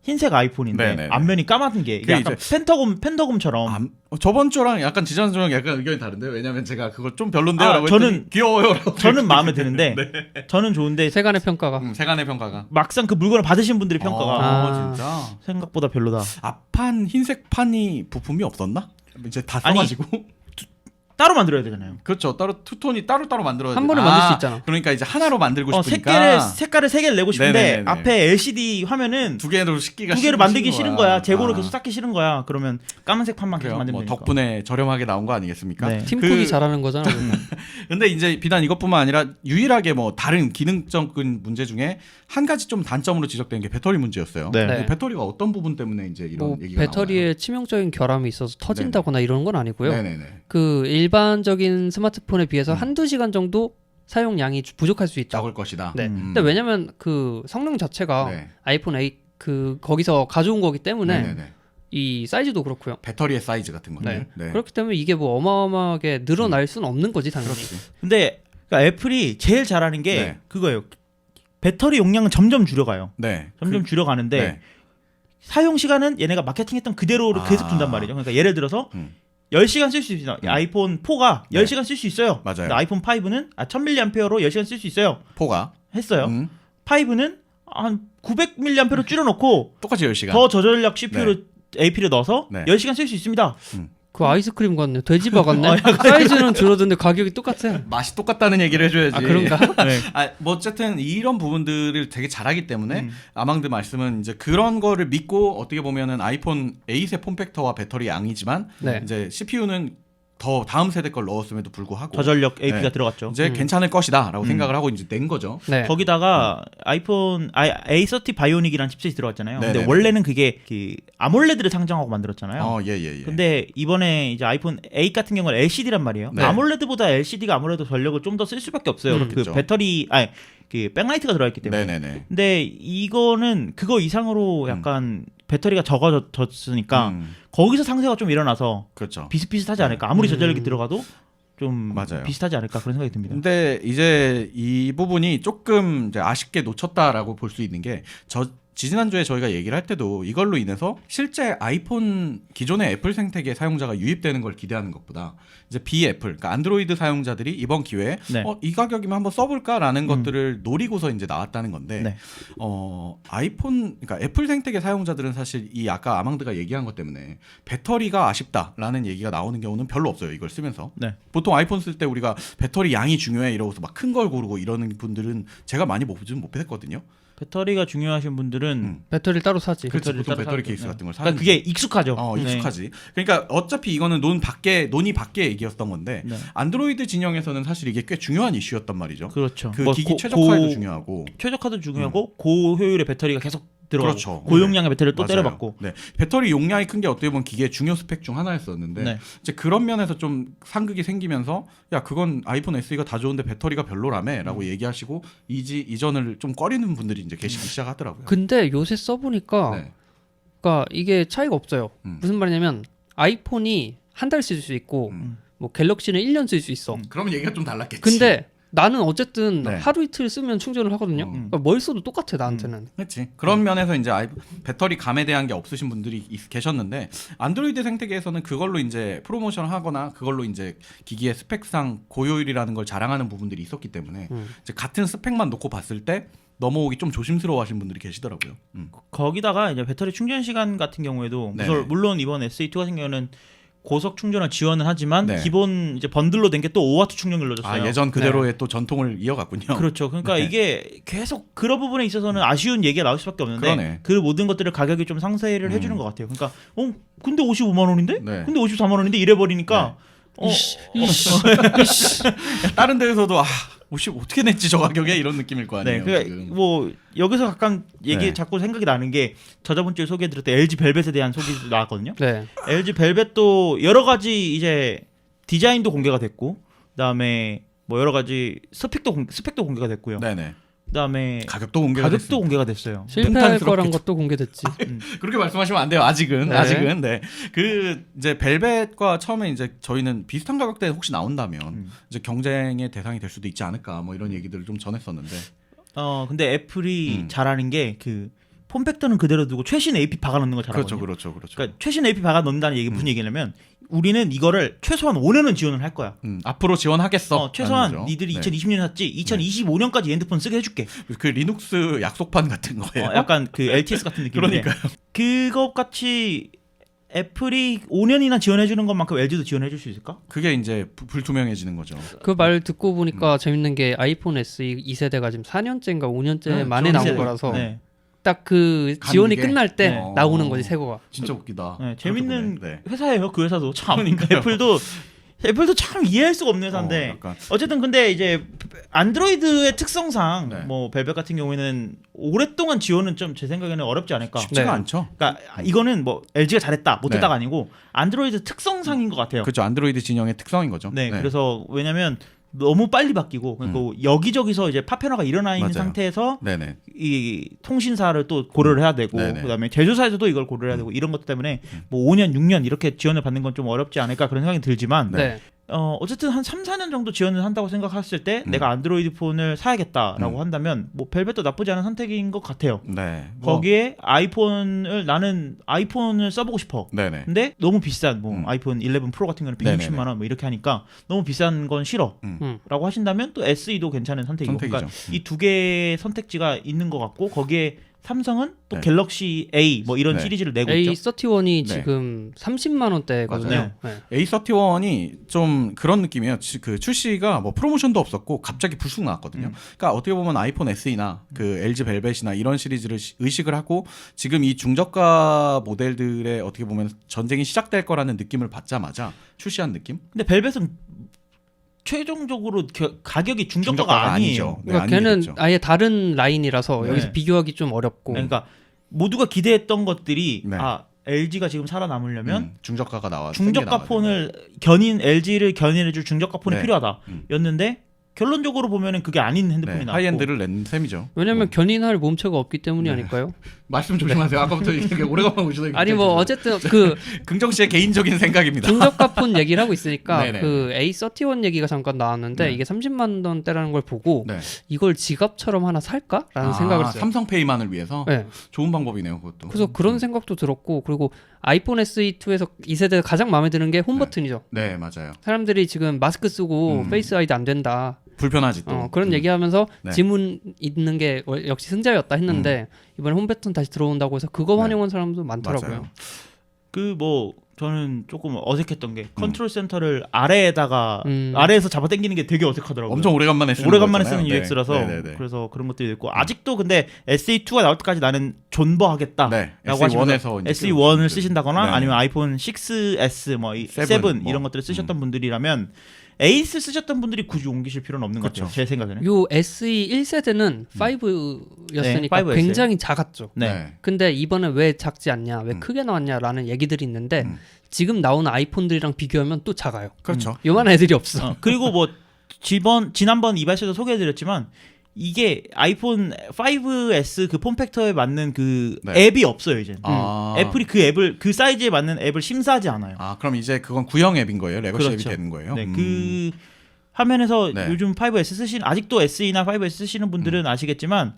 흰색 아이폰인데 네네네. 앞면이 까만 게 이게 그 약간 펜터금처럼. 저번 주랑 약간 지난 주랑 약간 의견이 다른데 왜냐면 제가 그걸 좀 별론데요라고 저는 했더니 귀여워요라고. 저는 마음에 드는데 네. 저는 좋은데 세간의 평가가. 세간의 평가가. 막상 그 물건을 받으신 분들의 평가가 아. 진짜. 생각보다 별로다. 앞판 흰색 판이 부품이 없었나? 이제 다 아니, 써가지고. 따로 만들어야 되잖아요. 그렇죠. 따로 투톤이 따로 만들어야 돼. 한 번에 만들 수 있잖아. 그러니까 이제 하나로 만들고 싶으니까 색깔을 세 개를 내고 싶은데 네네네네. 앞에 LCD 화면은 두 개로 씻기가 두 개를 만들기 싫은 거야. 재고를 아. 계속 쌓기 싫은 거야. 그러면 까만색 판만 계속 그래요. 만들면 뭐 되니까. 덕분에 저렴하게 나온 거 아니겠습니까? 네. 팀쿡이 잘하는 거잖아. 근데 이제 비단 이것뿐만 아니라 유일하게 뭐 다른 기능적인 문제 중에 한 가지 좀 단점으로 지적된 게 배터리 문제였어요. 네. 네. 배터리가 어떤 부분 때문에 이제 이런 뭐 얘기가 배터리에 치명적인 결함이 있어서 터진다거나 이런 건 아니고요. 네네네. 그 일반적인 스마트폰에 비해서 한두 시간 정도 사용량이 부족할 수 있다. 적을 것이다. 네. 근데 왜냐면 그 성능 자체가 네. 아이폰 8 그 거기서 가져온 거기 때문에 네네네. 이 사이즈도 그렇고요. 배터리의 사이즈 같은 것들. 네. 그렇기 때문에 이게 뭐 어마어마하게 늘어날 수는 없는 거지 당연히. 그렇지. 근데 그러니까 애플이 제일 잘하는 게 네. 그거예요. 배터리 용량은 점점 줄여가요. 네. 점점 줄여가는데 네. 사용 시간은 얘네가 마케팅했던 그대로 계속 둔단 말이죠. 그러니까 예를 들어서 10시간 쓸 수 있어요. 아이폰 4가 네. 10시간 쓸 수 있어요. 맞아요. 근데 아이폰 5는 1000mAh로 10시간 쓸 수 있어요. 포가 했어요. 5는 한 900mAh로 줄여놓고 똑같이 10시간. 더 저전력 CPU를 AP를 넣어서 네. 10시간 쓸 수 있습니다. 그 아이스크림 같네. 돼지바 같네. 사이즈는 줄어드는데 가격이 똑같아. 맛이 똑같다는 얘기를 해줘야지. 아 그런가? 네. 뭐 어쨌든 이런 부분들을 되게 잘하기 때문에 아망드 말씀은 이제 그런 거를 믿고 어떻게 보면은 아이폰 8의 폼팩터와 배터리 양이지만 네. 이제 CPU는 더 다음 세대 걸 넣었음에도 불구하고 저전력 AP가 네. 들어갔죠. 이제 괜찮을 것이다라고 생각을 하고 이제 낸 거죠. 네. 거기다가 아이폰 A30 바이오닉이라는 칩셋이 들어갔잖아요. 근데 네네네. 원래는 그게 그 아몰레드를 상정하고 만들었잖아요. 예. 근데 이번에 이제 아이폰 8 같은 경우는 LCD란 말이에요. 네. 아몰레드보다 LCD가 아무래도 전력을 좀 더 쓸 수밖에 없어요. 그 그렇겠죠. 배터리 그 백라이트가 들어있기 때문에. 네네네. 근데 이거는 그거 이상으로 약간 배터리가 적어졌으니까 거기서 상세가 좀 일어나서 그렇죠. 비슷비슷하지 않을까. 아무리 저전력이 들어가도 좀 맞아요. 비슷하지 않을까 그런 생각이 듭니다. 근데 이제 이 부분이 조금 이제 아쉽게 놓쳤다라고 볼 수 있는 게 지난주에 저희가 얘기를 할 때도 이걸로 인해서 실제 아이폰 기존의 애플 생태계 사용자가 유입되는 걸 기대하는 것보다 이제 비애플, 그러니까 안드로이드 사용자들이 이번 기회에 네. 이 가격이면 한번 써볼까라는 것들을 노리고서 이제 나왔다는 건데 네. 그러니까 애플 생태계 사용자들은 사실 이 아까 아망드가 얘기한 것 때문에 배터리가 아쉽다라는 얘기가 나오는 경우는 별로 없어요. 이걸 쓰면서 네. 보통 아이폰 쓸 때 우리가 배터리 양이 중요해 이러고서 막 큰 걸 고르고 이러는 분들은 제가 많이 보진 못했거든요. 배터리가 중요하신 분들은 배터리를 따로 사지. 그렇지, 보통 따로 배터리 사죠. 케이스 네. 같은 걸 그러니까 사는 그게 익숙하죠. 익숙하지. 그러니까 어차피 이거는 논의 밖의 얘기였던 건데 네. 안드로이드 진영에서는 사실 이게 꽤 중요한 이슈였단 말이죠. 그렇죠. 그 뭐 기기 최적화에도 중요하고. 최적화도 중요하고 고효율의 배터리가 계속 들어가고 그렇죠. 고용량의 배터리를 또 맞아요. 때려박고. 네. 배터리 용량이 큰 게 어떻게 보면 기계의 중요 스펙 중 하나였었는데 네. 이제 그런 면에서 좀 상극이 생기면서 야 그건 아이폰 SE가 다 좋은데 배터리가 별로라며라고 얘기하시고 이전을 좀 꺼리는 분들이 이제 계시기 시작하더라고요. 근데 요새 써보니까 네. 그러니까 이게 차이가 없어요. 무슨 말이냐면 아이폰이 한 달 쓸 수 있고 뭐 갤럭시는 1년 쓸 수 있어. 그러면 얘기가 좀 달랐겠지. 근데 나는 어쨌든 네. 하루 이틀 쓰면 충전을 하거든요. 그러니까 뭘 써도 똑같아 나한테는. 그렇지. 그런 면에서 이제 배터리 감에 대한 게 없으신 분들이 계셨는데 안드로이드 생태계에서는 그걸로 이제 프로모션을 하거나 그걸로 이제 기기의 스펙상 고효율이라는 걸 자랑하는 부분들이 있었기 때문에 이제 같은 스펙만 놓고 봤을 때 넘어오기 좀 조심스러워하시는 분들이 계시더라고요. 거기다가 이제 배터리 충전 시간 같은 경우에도 네네. 물론 이번 SE2 같은 경우는 고속 충전을 지원은 하지만 네. 기본 이제 번들로 된 게 또 5W 충전기를 넣어줬어요. 예전 그대로의 또 전통을 이어갔군요. 그렇죠. 그러니까 네. 이게 계속 그런 부분에 있어서는 아쉬운 얘기가 나올 수밖에 없는데 그러네. 그 모든 것들을 가격이 좀 상세를 해주는 것 같아요. 그러니까 근데 55만 원인데? 네. 근데 54만 원인데 이래버리니까 다른 데에서도 혹시 어떻게 냈지 저 가격에 이런 느낌일 거 아니에요. 네, 그러니까 지금. 뭐 여기서 약간 얘기 네. 자꾸 생각이 나는 게 저번 주에 소개해드렸던 LG 벨벳에 대한 소개도 나왔거든요. 네. LG 벨벳도 여러 가지 이제 디자인도 공개가 됐고, 그다음에 뭐 여러 가지 스펙도 공개가 됐고요. 네네. 그다음에 가격도 공개가 됐어요. 실패할 팽탄스럽겠죠. 거란 것도 공개됐지. 그렇게 말씀하시면 안 돼요. 아직은. 네. 그 이제 벨벳과 처음에 이제 저희는 비슷한 가격대에 혹시 나온다면 이제 경쟁의 대상이 될 수도 있지 않을까 뭐 이런 얘기들을 좀 전했었는데. 근데 애플이 잘하는 게 그 폼팩터는 그대로 두고 최신 AP 박아 넣는 거 잘하거든요. 그렇죠. 그러니까 최신 AP 박아 넣는다는 얘기 무슨 얘기냐면 우리는 이거를 최소한 5년은 지원을 할 거야. 앞으로 지원하겠어. 최소한 니들이 2020년에 샀지 2025년까지 핸드폰 쓰게 해줄게. 그 리눅스 약속판 같은 거예요. 약간 그 LTS 같은 느낌인데. 그러니까요. 그것 같이 애플이 5년이나 지원해주는 것만큼 LG도 지원해줄 수 있을까? 그게 이제 불투명해지는 거죠. 그 말 듣고 보니까 재밌는 게 아이폰 SE 2세대가 지금 4년째인가 5년째 만에 나온 거라서 딱 그 지원이 게? 끝날 때 네. 나오는 거지 새거가. 진짜 웃기다. 재밌는 그렇게 보네. 회사예요. 그 회사도 참. 그러니까요. 애플도 참 이해할 수가 없는 회사인데 약간. 어쨌든 근데 이제 안드로이드의 특성상 네. 뭐 벨벳 같은 경우에는 오랫동안 지원은 좀 제 생각에는 어렵지 않을까. 쉽지가 네. 않죠. 그러니까 이거는 뭐 LG가 잘했다 못했다가 네. 아니고 안드로이드 특성상인 것 같아요. 그렇죠. 안드로이드 진영의 특성인 거죠. 네, 그래서 왜냐면 너무 빨리 바뀌고 그리고 여기저기서 이제 파편화가 일어나 있는 맞아요. 상태에서 네네. 이 통신사를 또 고려를 해야 되고 네네. 그다음에 제조사에서도 이걸 고려를 해야 되고 이런 것 때문에 뭐 5년, 6년 이렇게 지원을 받는 건 좀 어렵지 않을까 그런 생각이 들지만 네. 어쨌든 한 3, 4년 정도 지원을 한다고 생각했을 때 내가 안드로이드 폰을 사야겠다라고 한다면 뭐 벨벳도 나쁘지 않은 선택인 것 같아요. 네. 거기에 나는 아이폰을 써보고 싶어. 네네. 근데 너무 비싼 뭐 아이폰 11 프로 같은 경우는 160만 원 뭐 이렇게 하니까 너무 비싼 건 싫어. 라고 하신다면 또 SE도 괜찮은 선택이고. 그러니까 이 두 개의 선택지가 있는 것 같고 거기에 삼성은 또 네. 갤럭시 A 뭐 이런 네. 시리즈를 내고 있죠. A31이 네. 지금 30만 원대거든요. 네. A31이 좀 그런 느낌이에요. 그 출시가 뭐 프로모션도 없었고 갑자기 불쑥 나왔거든요. 그러니까 어떻게 보면 아이폰 SE나 그 LG 벨벳이나 이런 시리즈를 의식을 하고 지금 이 중저가 모델들의 어떻게 보면 전쟁이 시작될 거라는 느낌을 받자마자 출시한 느낌? 근데 벨벳은 최종적으로 가격이 중저가가 아니에요. 네, 그러니까 걔는 아니겠죠. 아예 다른 라인이라서 네. 여기서 비교하기 좀 어렵고. 그러니까 모두가 기대했던 것들이 네. LG가 지금 살아남으려면 중저가가 나와 중저가 폰을 LG를 견인해줄 중저가 폰이 네. 필요하다였는데 결론적으로 보면은 그게 아닌 핸드폰이 나왔고 하이엔드를 낸 셈이죠. 왜냐면 견인할 몸체가 없기 때문이 아닐까요? 말씀 조심하세요. 아까부터 이렇게 오래간만 오시더니 아니 뭐 어쨌든 그 긍정 씨의 개인적인 생각입니다. 중저가 폰 얘기를 하고 있으니까 네네. 그 A31 얘기가 잠깐 나왔는데 네. 이게 30만 원대라는 걸 보고 네. 이걸 지갑처럼 하나 살까라는 생각을 했어요. 삼성페이만을 위해서 네. 좋은 방법이네요, 그것도. 그래서 그런 생각도 들었고 그리고 아이폰 SE2에서 2세대 가장 마음에 드는 게 홈 버튼이죠. 네, 맞아요. 사람들이 지금 마스크 쓰고 페이스 아이디 안 된다. 불편하지 또. 그런 얘기하면서 네. 지문 있는 게 역시 승자였다 했는데 이번에 홈 버튼 다시 들어온다고 해서 그거 네. 환영한 사람도 많더라고요. 맞아요. 그 뭐 저는 조금 어색했던 게 컨트롤 센터를 아래에다가 음. 아래에서 잡아 당기는 게 되게 어색하더라고요. 엄청 오래간만에 쓰는 오래간만에 거잖아요. 쓰는 UX라서 네네네. 그래서 그런 것들이 있고 아직도 근데 SE2가 나올 때까지 나는 존버하겠다라고 네. 하시면서 SE1에서 이제 SE1을 쓰신다거나 네. 아니면 아이폰 6S 뭐 7 세븐, 이런 것들을 쓰셨던 분들이라면 에이스 쓰셨던 분들이 굳이 옮기실 필요는 없는 것 같아요. 제 생각에는. 요 SE 1세대는 5였으니까 네, 5S. 굉장히 작았죠. 네. 근데 이번에 왜 작지 않냐, 왜 크게 나왔냐라는 얘기들이 있는데 지금 나오는 아이폰들이랑 비교하면 또 작아요. 그렇죠. 요만한 애들이 없어. 그리고 뭐 지난번 이발소에서 소개해드렸지만 이게 아이폰 5S 그 폼팩터에 맞는 그 네. 앱이 없어요 이제. 아. 애플이 그 앱을 그 사이즈에 맞는 앱을 심사하지 않아요. 그럼 이제 그건 구형 앱인 거예요. 레거시 그렇죠. 앱이 되는 거예요. 네, 그 화면에서 네. 요즘 5S 쓰시는 아직도 SE나 5S 쓰시는 분들은 아시겠지만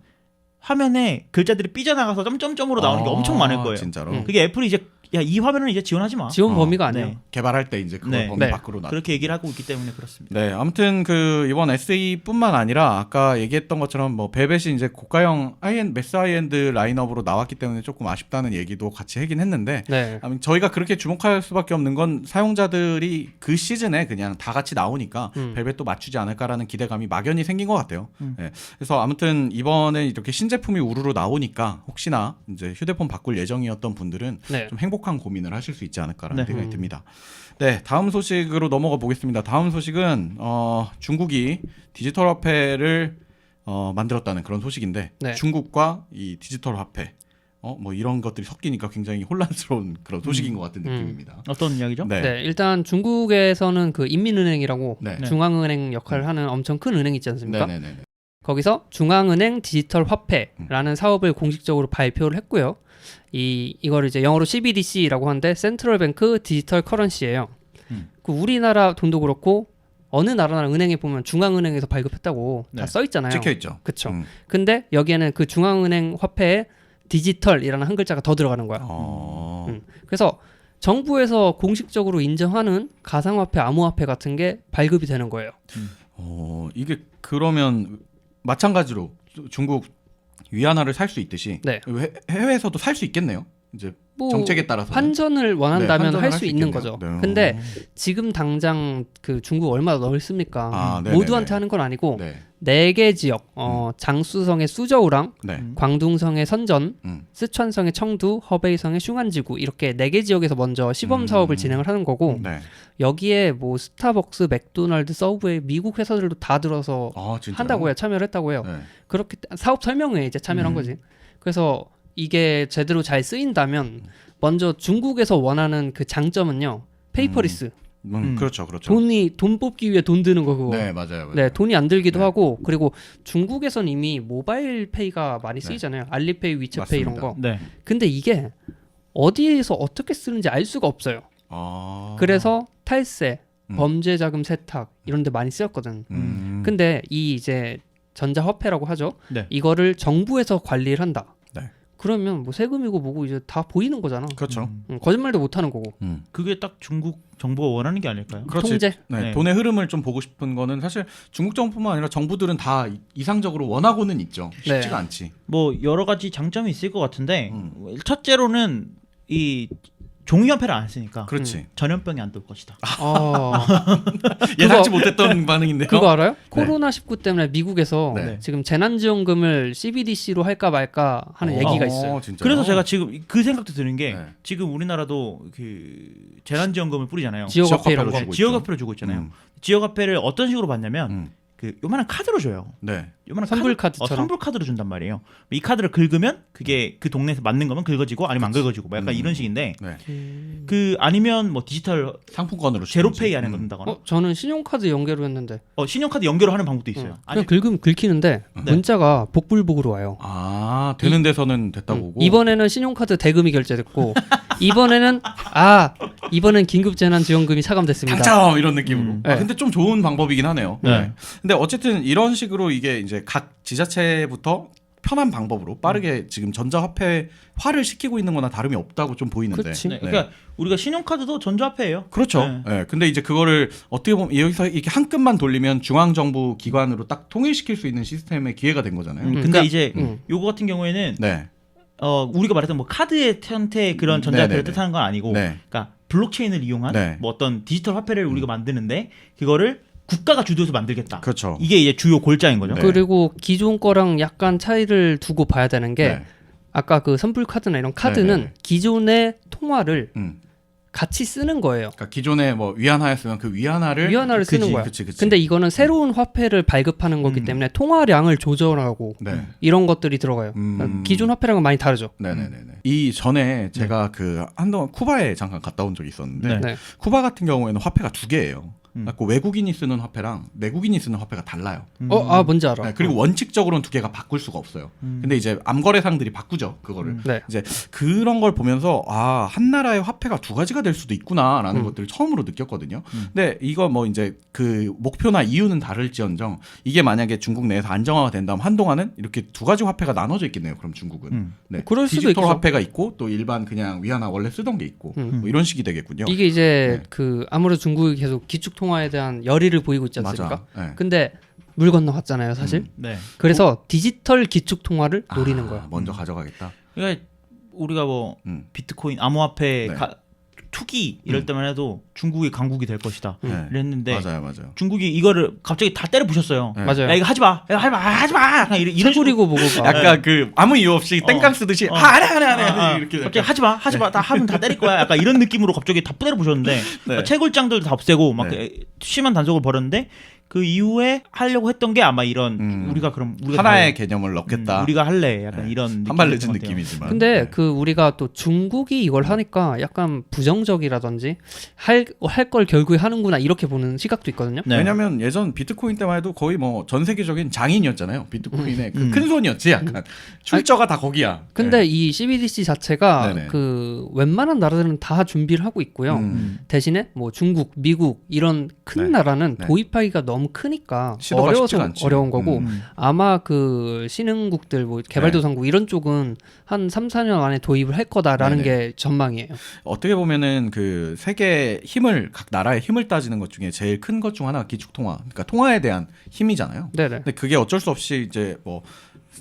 화면에 글자들이 삐져나가서 점점점으로 나오는 게 엄청 많을 거예요. 진짜로. 그게 애플이 이제 이 화면은 이제 지원하지 마. 지원 범위가 아니에요. 네. 개발할 때 이제 그걸 네. 범위 네. 밖으로 나. 그렇게 얘기를 하고 있기 때문에 그렇습니다. 네, 아무튼 그 이번 SE뿐만 아니라 아까 얘기했던 것처럼 뭐 벨벳이 이제 고가형 매스 하이엔드 라인업으로 나왔기 때문에 조금 아쉽다는 얘기도 같이 하긴 했는데 네. 저희가 그렇게 주목할 수밖에 없는 건 사용자들이 그 시즌에 그냥 다 같이 나오니까 벨벳도 맞추지 않을까라는 기대감이 막연히 생긴 것 같아요. 네, 그래서 아무튼 이번에 이렇게 신제품이 우르르 나오니까 혹시나 이제 휴대폰 바꿀 예정이었던 분들은 네. 좀 행복한 고민을 하실 수 있지 않을까라는 네. 생각이 듭니다. 네, 다음 소식으로 넘어가 보겠습니다. 다음 소식은 중국이 디지털 화폐를 만들었다는 그런 소식인데 네. 중국과 이 디지털 화폐 뭐 이런 것들이 섞이니까 굉장히 혼란스러운 그런 소식인 것 같은 느낌입니다. 어떤 이야기죠? 네. 네, 일단 중국에서는 그 인민은행이라고 네. 중앙은행 역할을 하는 엄청 큰 은행 있지 않습니까? 네네네. 거기서 중앙은행 디지털 화폐라는 사업을 공식적으로 발표를 했고요. 이거를 이제 영어로 CBDC라고 하는데 센트럴 뱅크 디지털 커런시예요. 그 우리나라 돈도 그렇고 어느 나라나 은행에 보면 중앙은행에서 발급했다고 네. 다 써 있잖아요. 찍혀 있죠. 그렇죠. 근데 여기에는 그 중앙은행 화폐에 디지털이라는 한 글자가 더 들어가는 거야. 그래서 정부에서 공식적으로 인정하는 가상화폐, 암호화폐 같은 게 발급이 되는 거예요. 이게 그러면 마찬가지로 중국 위안화를 살 수 있듯이 네. 해외에서도 살 수 있겠네요. 이제 뭐 정책에 따라서 환전을 원한다면 환전을 할 할 수 수 있는 있겠네요. 거죠. 네. 근데 지금 당장 그 중국 얼마나 넓습니까? 네네네. 모두한테 하는 건 아니고 네. 4개 지역, 장쑤성의 수저우랑, 네. 광둥성의 선전, 음. 쓰촨성의 청두, 허베이성의 슝안지구 이렇게 4개 지역에서 먼저 시범 사업을 진행을 하는 거고 네. 여기에 뭐 스타벅스, 맥도날드, 서브웨이, 미국 회사들도 다 들어서 진짜요? 한다고 해요. 참여를 했다고 해요. 네. 그렇게 사업 설명회에 이제 참여를 한 거지. 그래서 이게 제대로 잘 쓰인다면 먼저 중국에서 원하는 그 장점은요. 페이퍼리스. 그렇죠, 그렇죠. 돈 뽑기 위해 돈 드는 거 그거. 네, 맞아요. 네, 돈이 안 들기도 네. 하고 그리고 중국에선 이미 모바일 페이가 많이 쓰이잖아요. 알리페이, 위챗페이 이런 거. 네. 근데 이게 어디에서 어떻게 쓰는지 알 수가 없어요. 그래서 탈세, 범죄 자금 세탁 이런 데 많이 쓰였거든. 근데 이 이제 전자화폐라고 하죠. 네. 이거를 정부에서 관리를 한다. 네. 그러면 뭐 세금이고 뭐고 이제 다 보이는 거잖아. 그렇죠. 거짓말도 못 하는 거고. 그게 딱 중국 정부가 원하는 게 아닐까요? 그렇지. 통제. 네, 네. 돈의 흐름을 좀 보고 싶은 거는 사실 중국 정부뿐만 아니라 정부들은 다 이상적으로 원하고는 있죠. 쉽지가 네. 않지. 뭐 여러 가지 장점이 있을 것 같은데 첫째로는 이 종이화폐를 안 쓰니까 그렇지. 전염병이 안 돌 것이다. 예상치 못했던 반응인데요. 그거 알아요? 네. 코로나19 때문에 미국에서 네. 지금 재난지원금을 CBDC로 할까 말까 하는 얘기가 있어요. 진짜요? 그래서 제가 지금 그 생각도 드는 게 네. 지금 우리나라도 그 재난지원금을 뿌리잖아요. 지역화폐 이런 거. 주고 있죠. 지역화폐를 주고 있잖아요. 지역화폐를 어떤 식으로 받냐면 음. 그 요만한 카드로 줘요. 네. 요만한 선불 카드, 카드처럼. 선불 카드로 준단 말이에요. 이 카드를 긁으면 그게 그 동네에서 맞는 거면 긁어지고 아니면 안 긁어지고 뭐 약간 이런 식인데 네. 그 아니면 뭐 디지털 상품권으로 제로페이 안에 넣는다거나 저는 신용카드 연계로 했는데 신용카드 연결을 하는 방법도 있어요. 그냥 긁으면 긁히는데 문자가 복불복으로 와요. 되는 데서는 됐다고 보고. 이번에는 신용카드 대금이 결제됐고 이번에는 긴급 재난지원금이 차감됐습니다. 당첨 이런 느낌으로. 네. 근데 좀 좋은 방법이긴 하네요. 네. 근데 어쨌든 이런 식으로 이게 이제 각 지자체부터 편한 방법으로 빠르게 지금 전자화폐화를 시키고 있는 거나 다름이 없다고 좀 보이는데. 그치. 네, 그러니까 우리가 신용카드도 전자화폐예요. 그렇죠. 네. 네. 근데 이제 그거를 어떻게 보면 여기서 이렇게 한 끈만 돌리면 중앙정부 기관으로 딱 통일시킬 수 있는 시스템의 기회가 된 거잖아요. 근데 그러니까, 이제 요거 같은 경우에는 네. 우리가 말했던 뭐 카드의 형태의 그런 전자화폐를 네네네. 뜻하는 건 아니고 네. 그러니까 블록체인을 이용한 네. 뭐 어떤 디지털 화폐를 우리가 만드는데 그거를 국가가 주도해서 만들겠다. 그렇죠. 이게 이제 주요 골자인 거죠. 네. 그리고 기존 거랑 약간 차이를 두고 봐야 되는 게 네. 아까 그 선불 카드나 이런 카드는 네네. 기존의 통화를 음. 같이 쓰는 거예요. 그러니까 기존에 뭐 위안화였으면 그 위안화를 쓰는 거야. 그치. 근데 이거는 새로운 화폐를 발급하는 거기 때문에 통화량을 조절하고 네. 이런 것들이 들어가요. 그러니까 기존 화폐랑은 많이 다르죠. 네네네. 이 전에 제가 그 한동안 쿠바에 잠깐 갔다 온 적이 있었는데 네. 네. 쿠바 같은 경우에는 화폐가 두 개예요. 그러니까 외국인이 쓰는 화폐랑 내국인이 쓰는 화폐가 달라요. 뭔지 알아. 네, 그리고 원칙적으로는 두 개가 바꿀 수가 없어요. 근데 이제 암거래상들이 바꾸죠, 그거를. 네. 이제 그런 걸 보면서 한 나라의 화폐가 두 가지가 될 수도 있구나라는 것들을 처음으로 느꼈거든요. 근데 이거 뭐 이제 그 목표나 이유는 다를지언정 이게 만약에 중국 내에서 안정화가 된다면 한동안은 이렇게 두 가지 화폐가 나눠져 있겠네요. 그럼 중국은. 네. 그럴 수도 디지털 있죠. 화폐가 있고 또 일반 그냥 위안화 원래 쓰던 게 있고 뭐 이런 식이 되겠군요. 이게 이제 네. 그 아무래도 중국이 계속 기축 통화에 대한 열의를 보이고 있지 않습니까? 맞아. 네. 근데 물 건너갔잖아요, 사실. 네. 그래서 디지털 기축 통화를 노리는 거야. 먼저 가져가겠다. 그러니까 우리가 뭐 음. 비트코인, 암호화폐 네. 투기 이럴 때만 해도 중국이 강국이 될 것이다. 네. 이랬는데 맞아요. 중국이 이거를 갑자기 다 때려 부셨어요. 네. 맞아요. 야, 이거 하지 마. 야, 하지 마. 약간 이런 식으로 채굴이고 뭐고 봐. 약간 그 아무 이유 없이 땡깡 쓰듯이 안 해. 이렇게 갑자기 하지 마. 다 하면 다 때릴 거야. 약간 이런 느낌으로 갑자기 다 때려 부셨는데 네. 채굴장들도 다 없애고 막 네. 심한 단속을 벌였는데 그 이후에 하려고 했던 게 아마 이런 우리가 하나의 개념을 넣겠다. 우리가 할래. 약간 네. 이런 한 발 느낌이 늦은 들 것 같아요. 느낌이지만. 근데 네. 그 우리가 또 중국이 이걸 하니까 약간 부정적이라든지 할 걸 결국에 하는구나 이렇게 보는 시각도 있거든요. 네. 왜냐면 예전 비트코인 때만 해도 거의 뭐 전 세계적인 장인이었잖아요. 비트코인의 그 큰 손이었지 약간. 출처가 다 거기야. 근데 네. 이 CBDC 자체가 네네. 그 웬만한 나라들은 다 준비를 하고 있고요. 대신에 뭐 중국, 미국 이런 큰 네. 나라는 네. 도입하기가 너무 너무 크니까 시도가 어려워서 쉽지가 않지. 어려운 거고 아마 그 신흥국들 뭐 개발도상국 이런 쪽은 한 3, 4년 안에 도입을 할 거다라는 네네. 게 전망이에요. 어떻게 보면은 그 세계 힘을 각 나라의 힘을 따지는 것 중에 제일 큰 것 중 하나가 기축통화, 그러니까 통화에 대한 힘이잖아요. 네네. 근데 그게 어쩔 수 없이 이제 뭐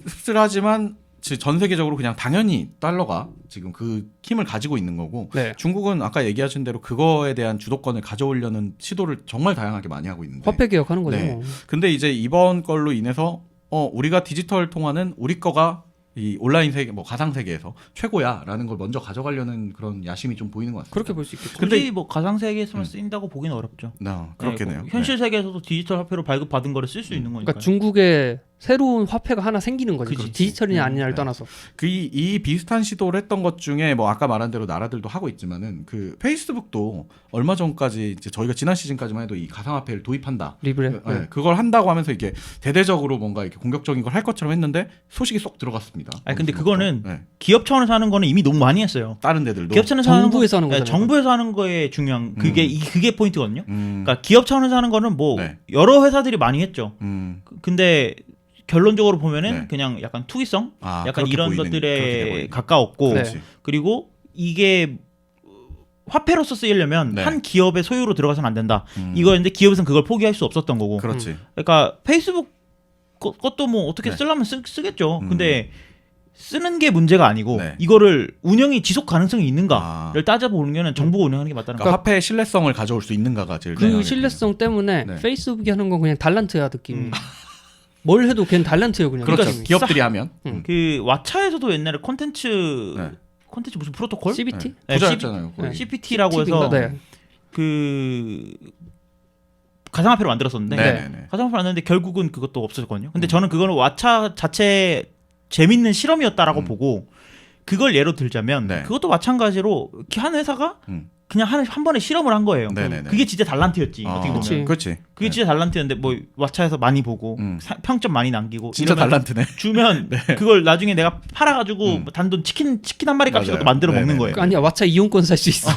씁쓸하지만 전 세계적으로 그냥 당연히 달러가 지금 그 힘을 가지고 있는 거고 네. 중국은 아까 얘기하신 대로 그거에 대한 주도권을 가져오려는 시도를 정말 다양하게 많이 하고 있는데 화폐 개혁하는 거죠. 네. 뭐. 근데 이제 이번 걸로 인해서 우리가 디지털 통화는 우리 거가 이 온라인 세계 뭐 가상 세계에서 최고야라는 걸 먼저 가져가려는 그런 야심이 좀 보이는 것 같습니다. 그렇게 볼 수 있겠죠. 근데 뭐 가상 세계에서만 쓰인다고 보기는 어렵죠. 그렇겠네요. 네, 현실 세계에서도 디지털 화폐로 발급받은 거를 쓸 수 있는 거니까. 그러니까 중국에 새로운 화폐가 하나 생기는 거지. 그치. 디지털이냐 아니냐를 네. 떠나서. 이 비슷한 시도를 했던 것 중에 뭐 아까 말한 대로 나라들도 하고 있지만은 그 페이스북도 얼마 전까지 이제 저희가 지난 시즌까지만 해도 이 가상화폐를 도입한다. 리브레. 네, 그걸 한다고 하면서 이게 대대적으로 뭔가 이렇게 공격적인 걸 할 것처럼 했는데 소식이 쏙 들어갔습니다. 아니 근데 그거는 네. 기업 차원에서 하는 거는 이미 너무 많이 했어요. 다른 데들도 기업 차원에서 하는 정부에서 하는 네, 거잖아요. 정부에서 하는 거에 중요한 그게 포인트거든요. 그러니까 기업 차원에서 하는 거는 뭐 네. 여러 회사들이 많이 했죠. 근데 결론적으로 보면은 네. 그냥 약간 투기성, 약간 그렇게 이런 보이는, 그렇게 돼 것들에 보이는. 가까웠고 네. 그렇지. 그리고 이게 화폐로서 쓰이려면 네. 한 기업의 소유로 들어가서는 안 된다. 이거였는데 기업에서는 그걸 포기할 수 없었던 거고. 그렇지. 그러니까 페이스북 것도 뭐 어떻게 네. 쓰려면 쓰겠죠. 근데 쓰는 게 문제가 아니고 네. 이거를 운영이 지속 가능성이 있는가를 아. 따져보는 게는 정부가 운영하는 게 맞다는 그러니까 거죠. 화폐의 신뢰성을 가져올 수 있는가가 제일 그 중요하겠네요. 신뢰성 때문에 네. 페이스북이 하는 건 그냥 달란트야 느낌이. 뭘 해도 걔는 달란트예요 그냥. 그렇죠. 느낌이. 기업들이 하면 그 왓챠에서도 옛날에 콘텐츠 무슨 프로토콜? CBT? 네, 부자였잖아요. 거의. CPT라고 해서 TV인가? 네. 그 가상화폐로 만들었었는데 네네네. 가상화폐 만드는데 결국은 그것도 없어졌거든요. 근데 저는 그거는 왓챠 자체 재밌는 실험이었다라고 보고 그걸 예로 들자면 네. 그것도 마찬가지로 이렇게 한 회사가 음. 그냥 한 번에 실험을 한 거예요. 네네네. 그게 진짜 달란트였지. 어떻게 보면. 그치. 그렇지. 그게 진짜 달란트였는데 뭐 왓챠에서 많이 보고 음. 평점 많이 남기고 진짜 이러면 달란트네. 주면 그걸 나중에 내가 팔아가지고 단돈 치킨 한 마리 값이라도 맞아요. 만들어 먹는 네네네. 거예요. 아니야 왓챠 이용권 살 수 있어.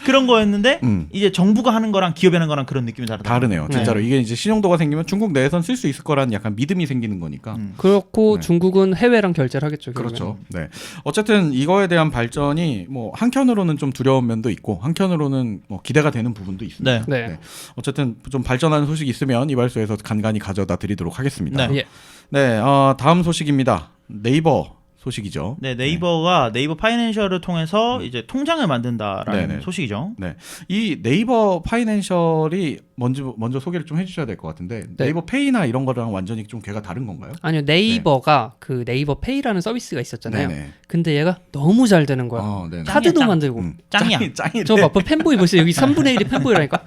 그런 거였는데 음. 이제 정부가 하는 거랑 기업이 하는 거랑 그런 느낌이 다르다. 다르네요. 진짜로 이게 이제 신용도가 생기면 중국 내에선 쓸 수 있을 거라는 약간 믿음이 생기는 거니까. 그렇고 네. 중국은 해외랑 결제를 하겠죠. 그렇죠. 네. 어쨌든 이거에 대한 발전이 뭐 한켠으로는 좀 두려운 면도 있고 한켠으로는 뭐 기대가 되는 부분도 있습니다. 네. 네. 네. 어쨌든 좀 발전하는 소식이 있으면 이발소에서 간간히 가져다 드리도록 하겠습니다. 네. 예. 네, 다음 소식입니다. 네이버 소식이죠. 네, 네이버가 네이버 파이낸셜을 통해서 이제 통장을 만든다라는 네네. 소식이죠. 네, 이 네이버 파이낸셜이 먼저 소개를 좀 해주셔야 될 것 같은데 네이버 페이나 이런 거랑 완전히 좀 걔가 다른 건가요? 아니요 네이버가 그 네이버 페이라는 서비스가 있었잖아요. 네네. 근데 얘가 너무 잘 되는 거야. 네네. 카드도 짱. 만들고. 짱이야. 짱이래. 저 봐, 팬보이 보세요. 여기 3분의 1이 팬보이라니까.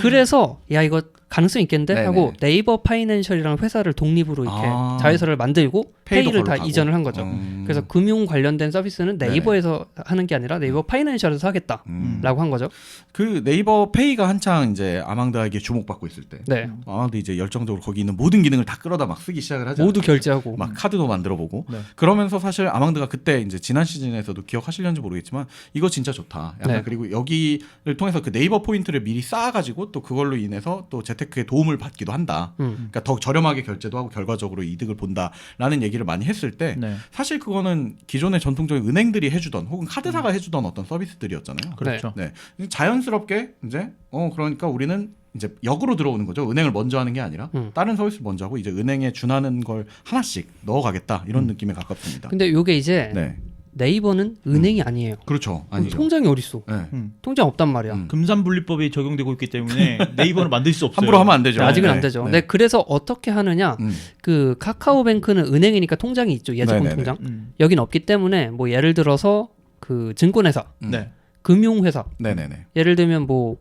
그래서 야 이거 가능성 있겠는데 네네. 하고 네이버 파이낸셜이라는 회사를 독립으로 이렇게 아. 자회사를 만들고 페이도 페이를 다 걸로 가고. 이전을 한 거죠. 그래서 금융 관련된 서비스는 네이버에서 하는 게 아니라 네이버 파이낸셜에서 하겠다라고 한 거죠. 그 네이버 페이가 한창 이제 아망다에게 주목받고 있을 때 네. 아망다 이제 열정적으로 거기 있는 모든 기능을 다 끌어다 막 쓰기 시작을 하잖아요. 모두 결제하고. 막 카드도 만들어보고 네. 그러면서 사실 아망드가 그때 이제 지난 시즌에서도 기억하시려는지 모르겠지만 이거 진짜 좋다. 약간 네. 그리고 여기를 통해서 그 네이버 포인트를 미리 쌓아가지고 또 그걸로 인해서 또 재테크에 도움을 받기도 한다. 그러니까 더 저렴하게 결제도 하고 결과적으로 이득을 본다라는 얘기를 많이 했을 때 네. 사실 그거는 기존의 전통적인 은행들이 해주던 혹은 카드사가 해주던 어떤 서비스들이었잖아요. 그렇죠. 네, 자연스럽게 이제 그러니까 우리는 이제 역으로 들어오는 거죠. 은행을 먼저 하는 게 아니라 다른 서비스를 먼저 하고 이제 은행에 준하는 걸 하나씩 넣어가겠다 이런 느낌에 가깝습니다. 근데 요게 이제 네, 네이버는 은행이 아니에요. 그렇죠. 아니죠. 통장이 어딨어? 네. 통장 없단 말이야. 금산분리법이 적용되고 있기 때문에 네이버는 만들 수 없어요. 함부로 하면 안 되죠. 아직은 네. 안 되죠. 네. 네, 그래서 어떻게 하느냐? 그 카카오뱅크는 은행이니까 통장이 있죠. 예적금 네네네. 통장. 음. 여긴 없기 때문에 뭐 예를 들어서 그 증권회사, 네. 금융회사, 네네네. 예를 들면 뭐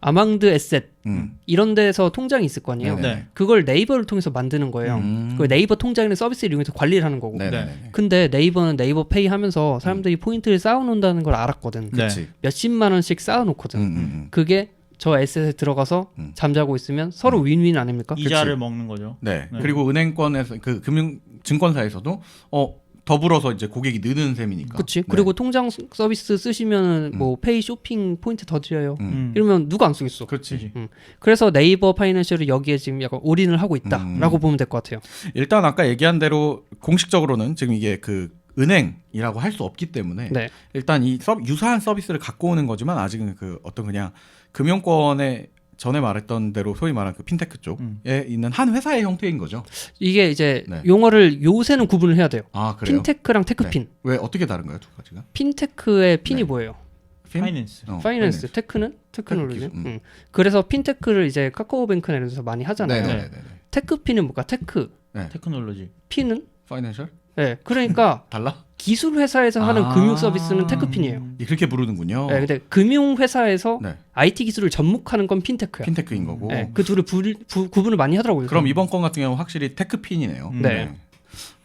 아망드 에셋 음. 이런 데서 통장이 있을 거 아니에요. 네네. 네. 그걸 네이버를 통해서 만드는 거예요. 그 네이버 통장이나 서비스를 이용해서 관리를 하는 거고. 네네네. 근데 네이버는 네이버 페이 하면서 사람들이 포인트를 쌓아놓는다는 걸 알았거든. 네. 그렇지. 몇십만 원씩 쌓아놓거든. 그게 저 에셋에 들어가서 잠자고 있으면 서로 윈윈 아닙니까? 이자를 먹는 거죠. 네. 네. 그리고 은행권에서 그 금융 증권사에서도 더불어서 이제 고객이 느는 셈이니까. 그치. 네. 그리고 통장 서비스 쓰시면 뭐 페이 쇼핑 포인트 더 드려요. 이러면 누가 안 쓰겠어. 그렇지. 그래서 네이버 파이낸셜이 여기에 지금 약간 올인을 하고 있다라고 보면 될 것 같아요. 일단 아까 얘기한 대로 공식적으로는 지금 이게 그 은행이라고 할 수 없기 때문에 네. 일단 이 유사한 서비스를 갖고 오는 거지만 아직은 그 어떤 그냥 금융권의 전에 말했던 대로 소위 말하는 그 핀테크 쪽에 있는 한 회사의 형태인 거죠. 이게 이제 네. 용어를 요새는 구분을 해야 돼요. 아 그래요? 핀테크랑 테크핀. 네. 왜 어떻게 다른가요, 두 가지가? 핀테크의 핀이 네. 뭐예요? 파이낸스. 파이낸스. 테크는 테크놀로지. 테크기술. 그래서 핀테크를 이제 카카오뱅크나 이런 데서 많이 하잖아요. 네네네. 테크핀은 뭔가 테크. 테크놀로지. 핀은? 파이낸셜? 네. 그러니까 달라? 기술 회사에서 하는 아. 금융 서비스는 테크핀이에요. 그렇게 부르는군요. 네, 근데 금융 회사에서 네. IT 기술을 접목하는 건 핀테크야. 핀테크인 거고. 네, 그 둘을 구분을 많이 하더라고요. 그럼 이번 건 같은 경우는 확실히 테크핀이네요. 네.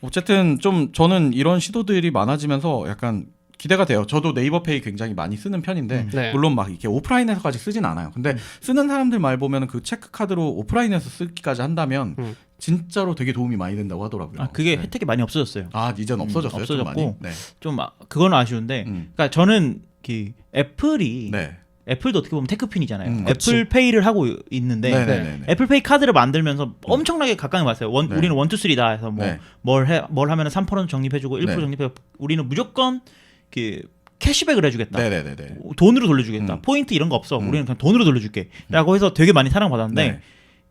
어쨌든 좀 저는 이런 시도들이 많아지면서 약간 기대가 돼요. 저도 네이버페이 굉장히 많이 쓰는 편인데 네. 물론 막 이렇게 오프라인에서까지 쓰진 않아요. 근데 쓰는 사람들 말 보면 그 체크카드로 오프라인에서 쓰기까지 한다면 진짜로 되게 도움이 많이 된다고 하더라고요. 아 그게 네. 혜택이 많이 없어졌어요. 아 이젠 없어졌어요. 좀 많이? 없어졌고 네. 좀 그건 아쉬운데, 그러니까 저는 그 애플이 네. 애플도 어떻게 보면 테크핀이잖아요. 그치. 애플페이를 하고 있는데 네네네네. 애플페이 카드를 만들면서 엄청나게 각광을 받았어요. 네. 우리는 1, 2, 3다 해서 뭐 네. 뭘 하면 3% 적립해주고 1% 네. 적립해. 우리는 무조건 그 캐시백을 해주겠다. 네네네네. 돈으로 돌려주겠다. 포인트 이런 거 없어. 우리는 그냥 돈으로 돌려줄게.라고 해서 되게 많이 사랑받았는데 네.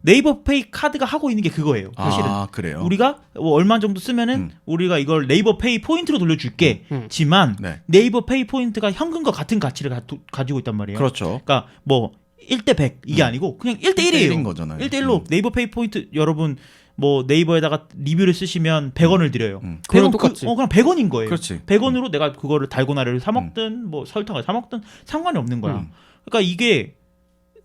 네이버페이 카드가 하고 있는 게 그거예요. 사실은 아 그래요. 우리가 뭐 얼마 정도 쓰면은 우리가 이걸 네이버페이 포인트로 돌려줄게.지만 네. 네이버페이 포인트가 현금과 같은 가치를 가지고 있단 말이에요. 그렇죠. 그러니까 뭐 1대 100 이게 아니고 그냥 1대 1이에요. 1인 거잖아요. 1대 1로 네이버페이 포인트 여러분 뭐 네이버에다가 리뷰를 쓰시면 100원을 드려요. 그거랑 100원 똑같지. 그냥 100원인 거예요. 그렇지. 100원으로 내가 그거를 달고나를 사 먹든 뭐 설탕을 사 먹든 상관이 없는 거야. 그러니까 이게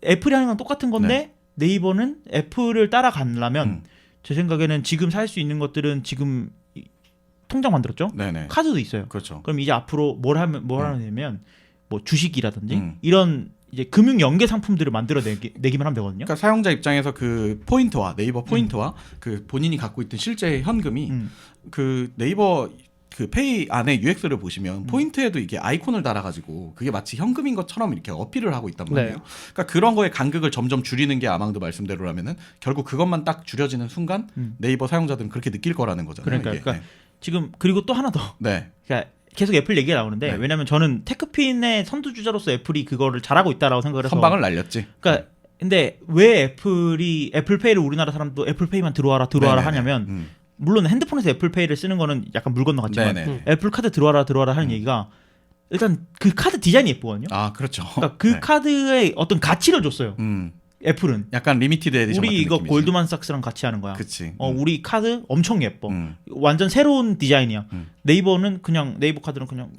애플이 하는 건 똑같은 건데 네이버는 애플을 따라가려면 제 생각에는 지금 살 수 있는 것들은 지금 통장 만들었죠. 네네. 카드도 있어요. 그렇죠. 그럼 이제 앞으로 뭘 하냐면 뭐 주식이라든지 음. 이런 이제 금융 연계 상품들을 만들어 내기만 하면 되거든요. 그러니까 사용자 입장에서 그 포인트와 네이버 포인트와 그 본인이 갖고 있던 실제 현금이 그 네이버 그 페이 안에 UX를 보시면 포인트에도 이게 아이콘을 달아가지고 그게 마치 현금인 것처럼 이렇게 어필을 하고 있단 말이에요. 네. 그러니까 그런 거에 간극을 점점 줄이는 게 아망도 말씀대로라면은 결국 그것만 딱 줄여지는 순간 네이버 사용자들은 그렇게 느낄 거라는 거잖아요. 그러니까 이게. 지금 그리고 또 하나 더. 네. 그러니까 계속 애플 얘기가 나오는데 네. 왜냐면 저는 테크핀의 선두주자로서 애플이 그거를 잘하고 있다라고 생각을 해서 선방을 날렸지. 그러니까 근데 왜 애플페이를 우리나라 사람도 애플페이만 들어와라 네네네. 하냐면 물론 핸드폰에서 애플페이를 쓰는 거는 약간 물 건너갔지만 네네. 애플 카드 들어와라 하는 얘기가 일단 그 카드 디자인이 예쁘거든요. 아 그렇죠. 그러니까 그 네. 카드에 어떤 가치를 줬어요. 애플은 약간 리미티드 에디션 우리 같은 이거 느낌이지. 골드만삭스랑 같이 하는 거야. 그치. 우리 카드 엄청 예뻐. 음. 완전 새로운 디자인이야. 네이버는 그냥 네이버 카드는 그냥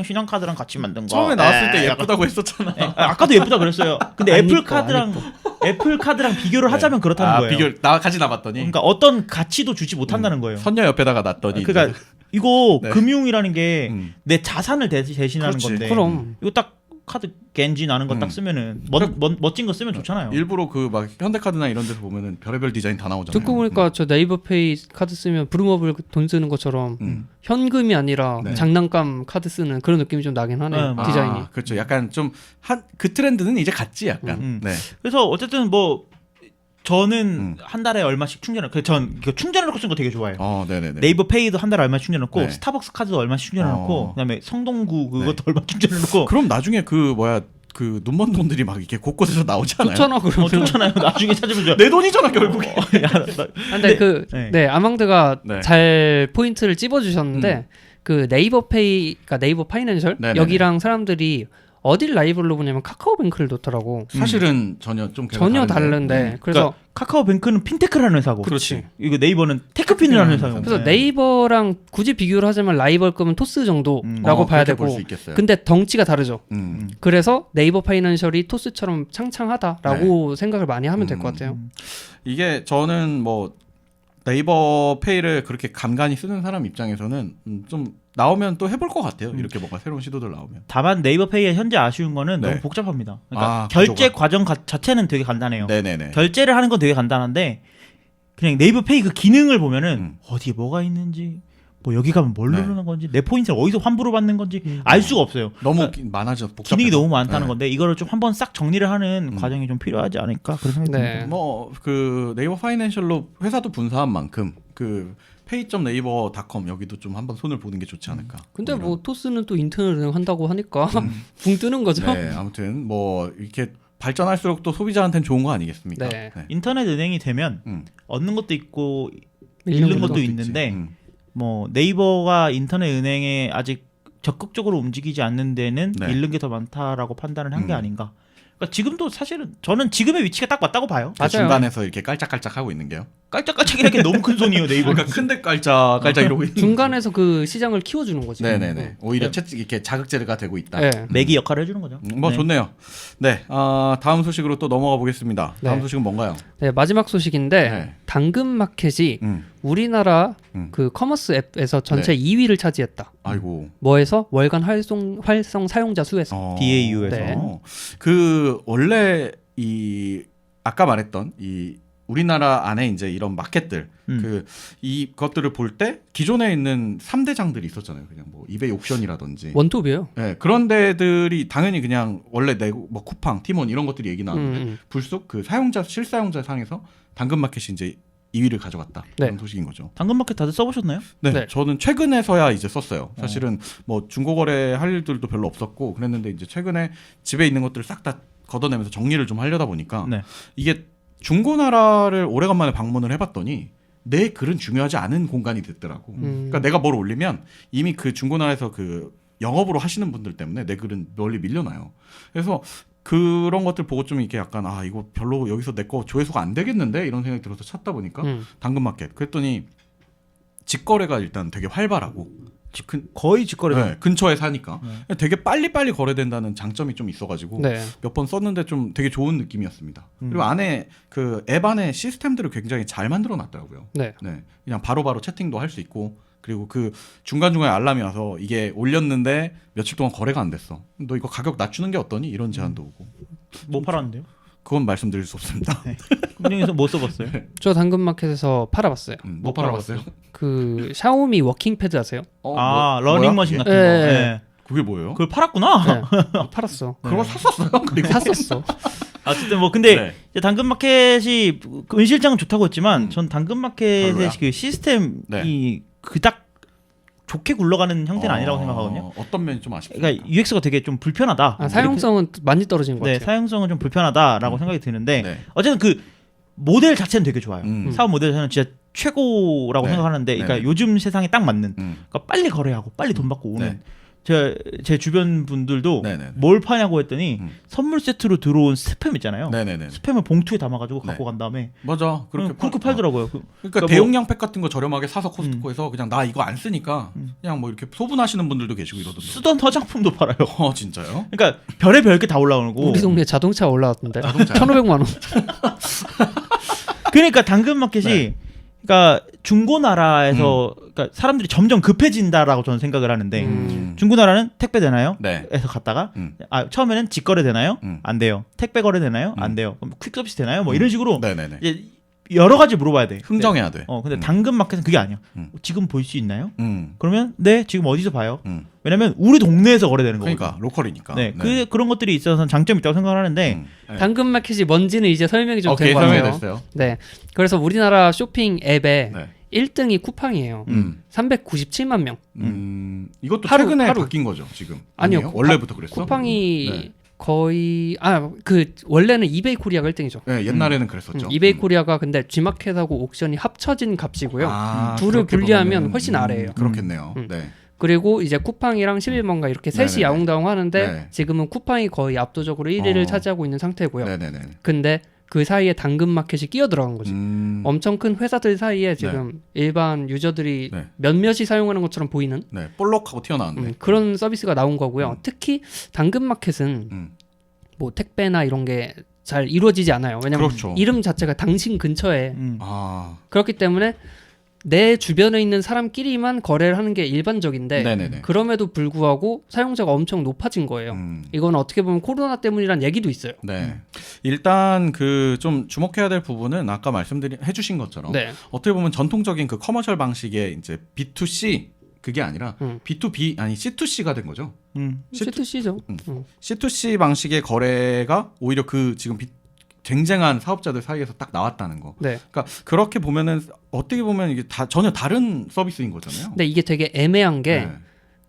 신용카드랑 같이 만든 거. 처음에 나왔을 때 약간- 예쁘다고 했었잖아. 아까도 예쁘다 그랬어요. 근데 안 애플 이뻐, 안 카드랑 비교를 하자면 그렇다는 거예요. 비교 나까지 남았더니 그러니까 어떤 가치도 주지 못한다는 거예요. 선녀 옆에다가 놨더니 그러니까 이거 네. 금융이라는 게 내 음. 자산을 대신하는 그렇지. 건데. 그럼. 이거 딱 카드 겐지 나는 거 딱 쓰면은 멋진 거 쓰면 좋잖아요. 일부러 그 막 현대카드나 이런 데서 보면은 별의별 디자인 다 나오잖아요. 듣고 보니까 저 네이버페이 카드 쓰면 브루머블 돈 쓰는 것처럼 현금이 아니라 네. 장난감 카드 쓰는 그런 느낌이 좀 나긴 하네요. 네, 디자인이. 아, 그렇죠. 약간 좀 그 트렌드는 이제 갔지 약간. 네. 그래서 어쨌든 뭐 저는 한 달에 얼마씩 전 충전해놓고 쓰는 거 되게 좋아해요. 네네네. 네이버 페이도 한 달에 얼마 충전해놓고 네. 스타벅스 카드도 얼마씩 충전해놓고 그다음에 성동구 그것도 얼마 충전해놓고 그럼 나중에 그 눈먼 돈들이 막 이렇게 곳곳에서 나오잖아요. 좋잖아 그러면. 좋잖아요. 나중에 찾으면 좋아. 내 돈이잖아 결국에. 근데 네. 아망드가 네. 잘 포인트를 찝어주셨는데 그 네이버페이, 그러니까 네이버 파이낸셜 네네네. 여기랑 사람들이 어딜 라이벌로 보냐면 카카오뱅크를 놓더라고. 사실은 전혀 좀 전혀 다른데. 그래서 그러니까 카카오뱅크는 핀테크라는 회사고. 그렇지. 이거 네이버는 테크핀이라는 회사고. 그래서 네이버랑 굳이 비교를 하자면 라이벌급은 토스 정도라고 봐야 되고. 볼수 있겠어요. 근데 덩치가 다르죠. 음. 그래서 네이버 파이낸셜이 토스처럼 창창하다라고 생각을 많이 하면 될 것 같아요. 이게 저는 뭐 네이버 페이를 그렇게 간간히 쓰는 사람 입장에서는 좀 나오면 또 해볼 것 같아요. 이렇게 뭔가 새로운 시도들 나오면. 다만 네이버페이의 현재 아쉬운 거는 네. 너무 복잡합니다. 그러니까 아, 결제 구조가. 과정 자체는 되게 간단해요. 네네네. 결제를 하는 건 되게 간단한데 그냥 네이버페이 그 기능을 보면은 어디에 뭐가 있는지 뭐 여기 가면 뭘 네. 누르는 건지 내 포인트를 어디서 환불을 받는 건지 알 수가 없어요. 너무 그러니까 많아져 복잡해서. 기능이 너무 많다는 네. 건데 이거를 좀 한번 싹 정리를 하는 과정이 좀 필요하지 않을까 그런 생각이 네. 듭니다. 뭐 그 네이버 파이낸셜로 회사도 분사한 만큼 그 pay.naver.com 여기도 좀 한번 손을 보는 게 좋지 않을까. 근데 이런. 뭐 토스는 또 인터넷 은행 한다고 하니까 붕 뜨는 거죠. 네, 아무튼 뭐 이렇게 발전할수록 또 소비자한테는 좋은 거 아니겠습니까? 네. 인터넷 은행이 되면 얻는 것도 있고 잃는 잃는 것도 것도 있지. 있는데 뭐 네이버가 인터넷 은행에 아직 적극적으로 움직이지 않는 데는 네. 잃는 게 더 많다라고 판단을 한 게 아닌가. 그러니까 지금도 사실은 저는 지금의 위치가 딱 맞다고 봐요. 그 맞아요. 중간에서 이렇게 깔짝깔짝 하고 있는 게요. 깔짝깔짝이라는 게 너무 큰 손이에요 네이버. 그러니까 큰데 깔짝깔짝 이러고 있는. 중간에서 그 시장을 키워주는 거지. 네네네. 오히려 이렇게 자극제가 되고 있다. 네. 맥이 역할을 해주는 거죠. 뭐 네. 좋네요. 네, 다음 소식으로 또 넘어가 보겠습니다. 다음 네. 소식은 뭔가요? 네, 마지막 소식인데 네. 당근마켓이 음. 우리나라 음. 그 커머스 앱에서 전체 네. 2위를 차지했다. 아이고. 뭐에서? 월간 활성 사용자 수에서. DAU에서. 네. 그 원래 이 아까 말했던 이 우리나라 안에 이제 이런 마켓들 그 이것들을 볼 때 기존에 있는 3대장들이 있었잖아요. 그냥 뭐 이베이 옥션이라든지. 원톱이에요. 네, 그런 데들이 당연히 그냥 원래 내고 뭐 쿠팡, 티몬 이런 것들이 얘기 나왔는데 불쑥 그 사용자 실사용자 상에서 당근마켓이 이제 2위를 가져갔다. 네. 그런 소식인 거죠. 당근마켓 다들 써보셨나요? 네, 네. 저는 최근에서야 이제 썼어요. 사실은 뭐 중고거래 할 일들도 별로 없었고 그랬는데 이제 최근에 집에 있는 것들을 싹 다 걷어내면서 정리를 좀 하려다 보니까 네. 이게 중고나라를 오래간만에 방문을 해봤더니 내 글은 중요하지 않은 공간이 됐더라고. 그러니까 내가 뭘 올리면 이미 그 중고나라에서 그 영업으로 하시는 분들 때문에 내 글은 멀리 밀려나요. 그래서 그런 것들 보고 좀 이렇게 약간 아 이거 별로 여기서 내 거 조회수가 안 되겠는데 이런 생각이 들어서 찾다 보니까 당근마켓 그랬더니 직거래가 일단 되게 활발하고 거의 직거래죠. 네, 근처에 사니까 되게 빨리빨리 거래된다는 장점이 좀 있어가지고 네. 몇 번 썼는데 좀 되게 좋은 느낌이었습니다. 그리고 안에 그 앱 안에 시스템들을 굉장히 잘 만들어 놨더라고요. 네. 네, 그냥 바로바로 채팅도 할 수 있고 그리고 그 중간중간에 알람이 와서 이게 올렸는데 며칠 동안 거래가 안 됐어. 너 이거 가격 낮추는 게 어떠니? 이런 제안도 오고. 뭐 팔았는데요? 그건 말씀드릴 수 없습니다. 금융에서 못 써봤어요. 저 당근마켓에서 팔아봤어요. 뭐 팔아봤어요? 그 샤오미 워킹패드 아세요? 아 뭐야? 러닝머신 예? 같은 예, 거. 예. 네. 그게 뭐예요? 그걸 팔았구나. 네. 팔았어. 그걸 샀었어요? 그리고 샀었어. 어쨌든 뭐 근데 네. 이제 당근마켓이 그 은실장은 좋다고 했지만 전 당근마켓의 별로야? 그 시스템이 네. 그닥 좋게 굴러가는 형태는 아니라고 생각하거든요. 어떤 면이 좀 아쉽습니까? 그러니까 UX가 되게 좀 불편하다. 아, 사용성은 많이 떨어진 것 네, 같아요. 사용성은 좀 불편하다라고 생각이 드는데 네. 어쨌든 그 모델 자체는 되게 좋아요. 사업 모델 저는 진짜 최고라고 네. 생각하는데, 그러니까 네. 요즘 세상에 딱 맞는, 음. 그러니까 빨리 거래하고 빨리 돈 받고 오는. 네. 제 주변 분들도 네네네. 뭘 파냐고 했더니 음. 선물 세트로 들어온 스팸 있잖아요. 네네네. 스팸을 봉투에 담아가지고 갖고 네. 간 다음에 맞아. 그렇게 그렇게 팔더라고요. 그러니까 뭐- 대용량 팩 같은 거 저렴하게 사서 코스트코에서 그냥 나 이거 안 쓰니까 그냥 뭐 이렇게 소분하시는 분들도 계시고 이러던데. 쓰던 화장품도 팔아요. 진짜요? 그러니까 별의별 게 다 올라오고. 우리 동네 자동차 올라왔던데. 자동차요? 1,500만 원. 그러니까 당근마켓이 네. 그러니까 중고나라에서 그러니까 사람들이 점점 급해진다라고 저는 생각을 하는데 중고나라는 택배 되나요? 네. 에서 갔다가 음. 처음에는 직거래 되나요? 음. 안 돼요. 택배 거래 되나요? 안 돼요. 그럼 퀵서비스 되나요? 뭐 이런 식으로 네네네. 이제 여러 가지 물어봐야 돼. 흥정해야 돼. 근데 당근마켓은 그게 아니야. 음. 지금 볼 수 있나요? 음. 그러면 네, 지금 어디서 봐요? 음. 왜냐면 우리 동네에서 거래되는 거거든요. 그러니까 로컬이니까. 네, 그런 것들이 있어서는 장점이 있다고 생각을 하는데 네. 당근마켓이 뭔지는 이제 설명이 좀 오케이 된 것 같아요. 설명됐어요. 네. 그래서 우리나라 쇼핑 앱에 네. 1등이 쿠팡이에요. 397만 명. 이것도 하루, 최근에 하루. 바뀐 거죠 지금. 아니요. 원래부터 그랬어? 쿠팡이 네. 거의 원래는 이베이 코리아가 1등이죠. 네, 옛날에는 그랬었죠. 이베이 코리아가 근데 G마켓하고 옥션이 합쳐진 값이고요. 둘을 그렇게 분리하면 보면은, 훨씬 아래예요. 그렇겠네요. 네. 그리고 이제 쿠팡이랑 11번가 이렇게 셋이 네네네. 야옹다옹 하는데 네. 지금은 쿠팡이 거의 압도적으로 1위를 차지하고 있는 상태고요. 네네네. 근데 그 사이에 당근마켓이 끼어 들어간 거지. 엄청 큰 회사들 사이에 지금 일반 유저들이 네. 몇몇이 사용하는 것처럼 보이는 네. 볼록하고 튀어나왔네. 그런 서비스가 나온 거고요. 특히 당근마켓은 뭐 택배나 이런 게 잘 이루어지지 않아요. 왜냐면 그렇죠. 이름 자체가 당신 근처에 아. 그렇기 때문에 내 주변에 있는 사람끼리만 거래를 하는 게 일반적인데 네네네. 그럼에도 불구하고 사용자가 엄청 높아진 거예요. 이건 어떻게 보면 코로나 때문이란 얘기도 있어요. 네. 일단 그 좀 주목해야 될 부분은 아까 해주신 것처럼 네. 어떻게 보면 전통적인 그 커머셜 방식의 이제 B2C 그게 아니라 B2B 아니 C2C가 된 거죠. C2C죠. C2C 방식의 거래가 오히려 그 지금 쟁쟁한 사업자들 사이에서 딱 나왔다는 거. 네. 그러니까 그렇게 보면은 어떻게 보면 이게 다 전혀 다른 서비스인 거잖아요. 근데 이게 되게 애매한 게 네.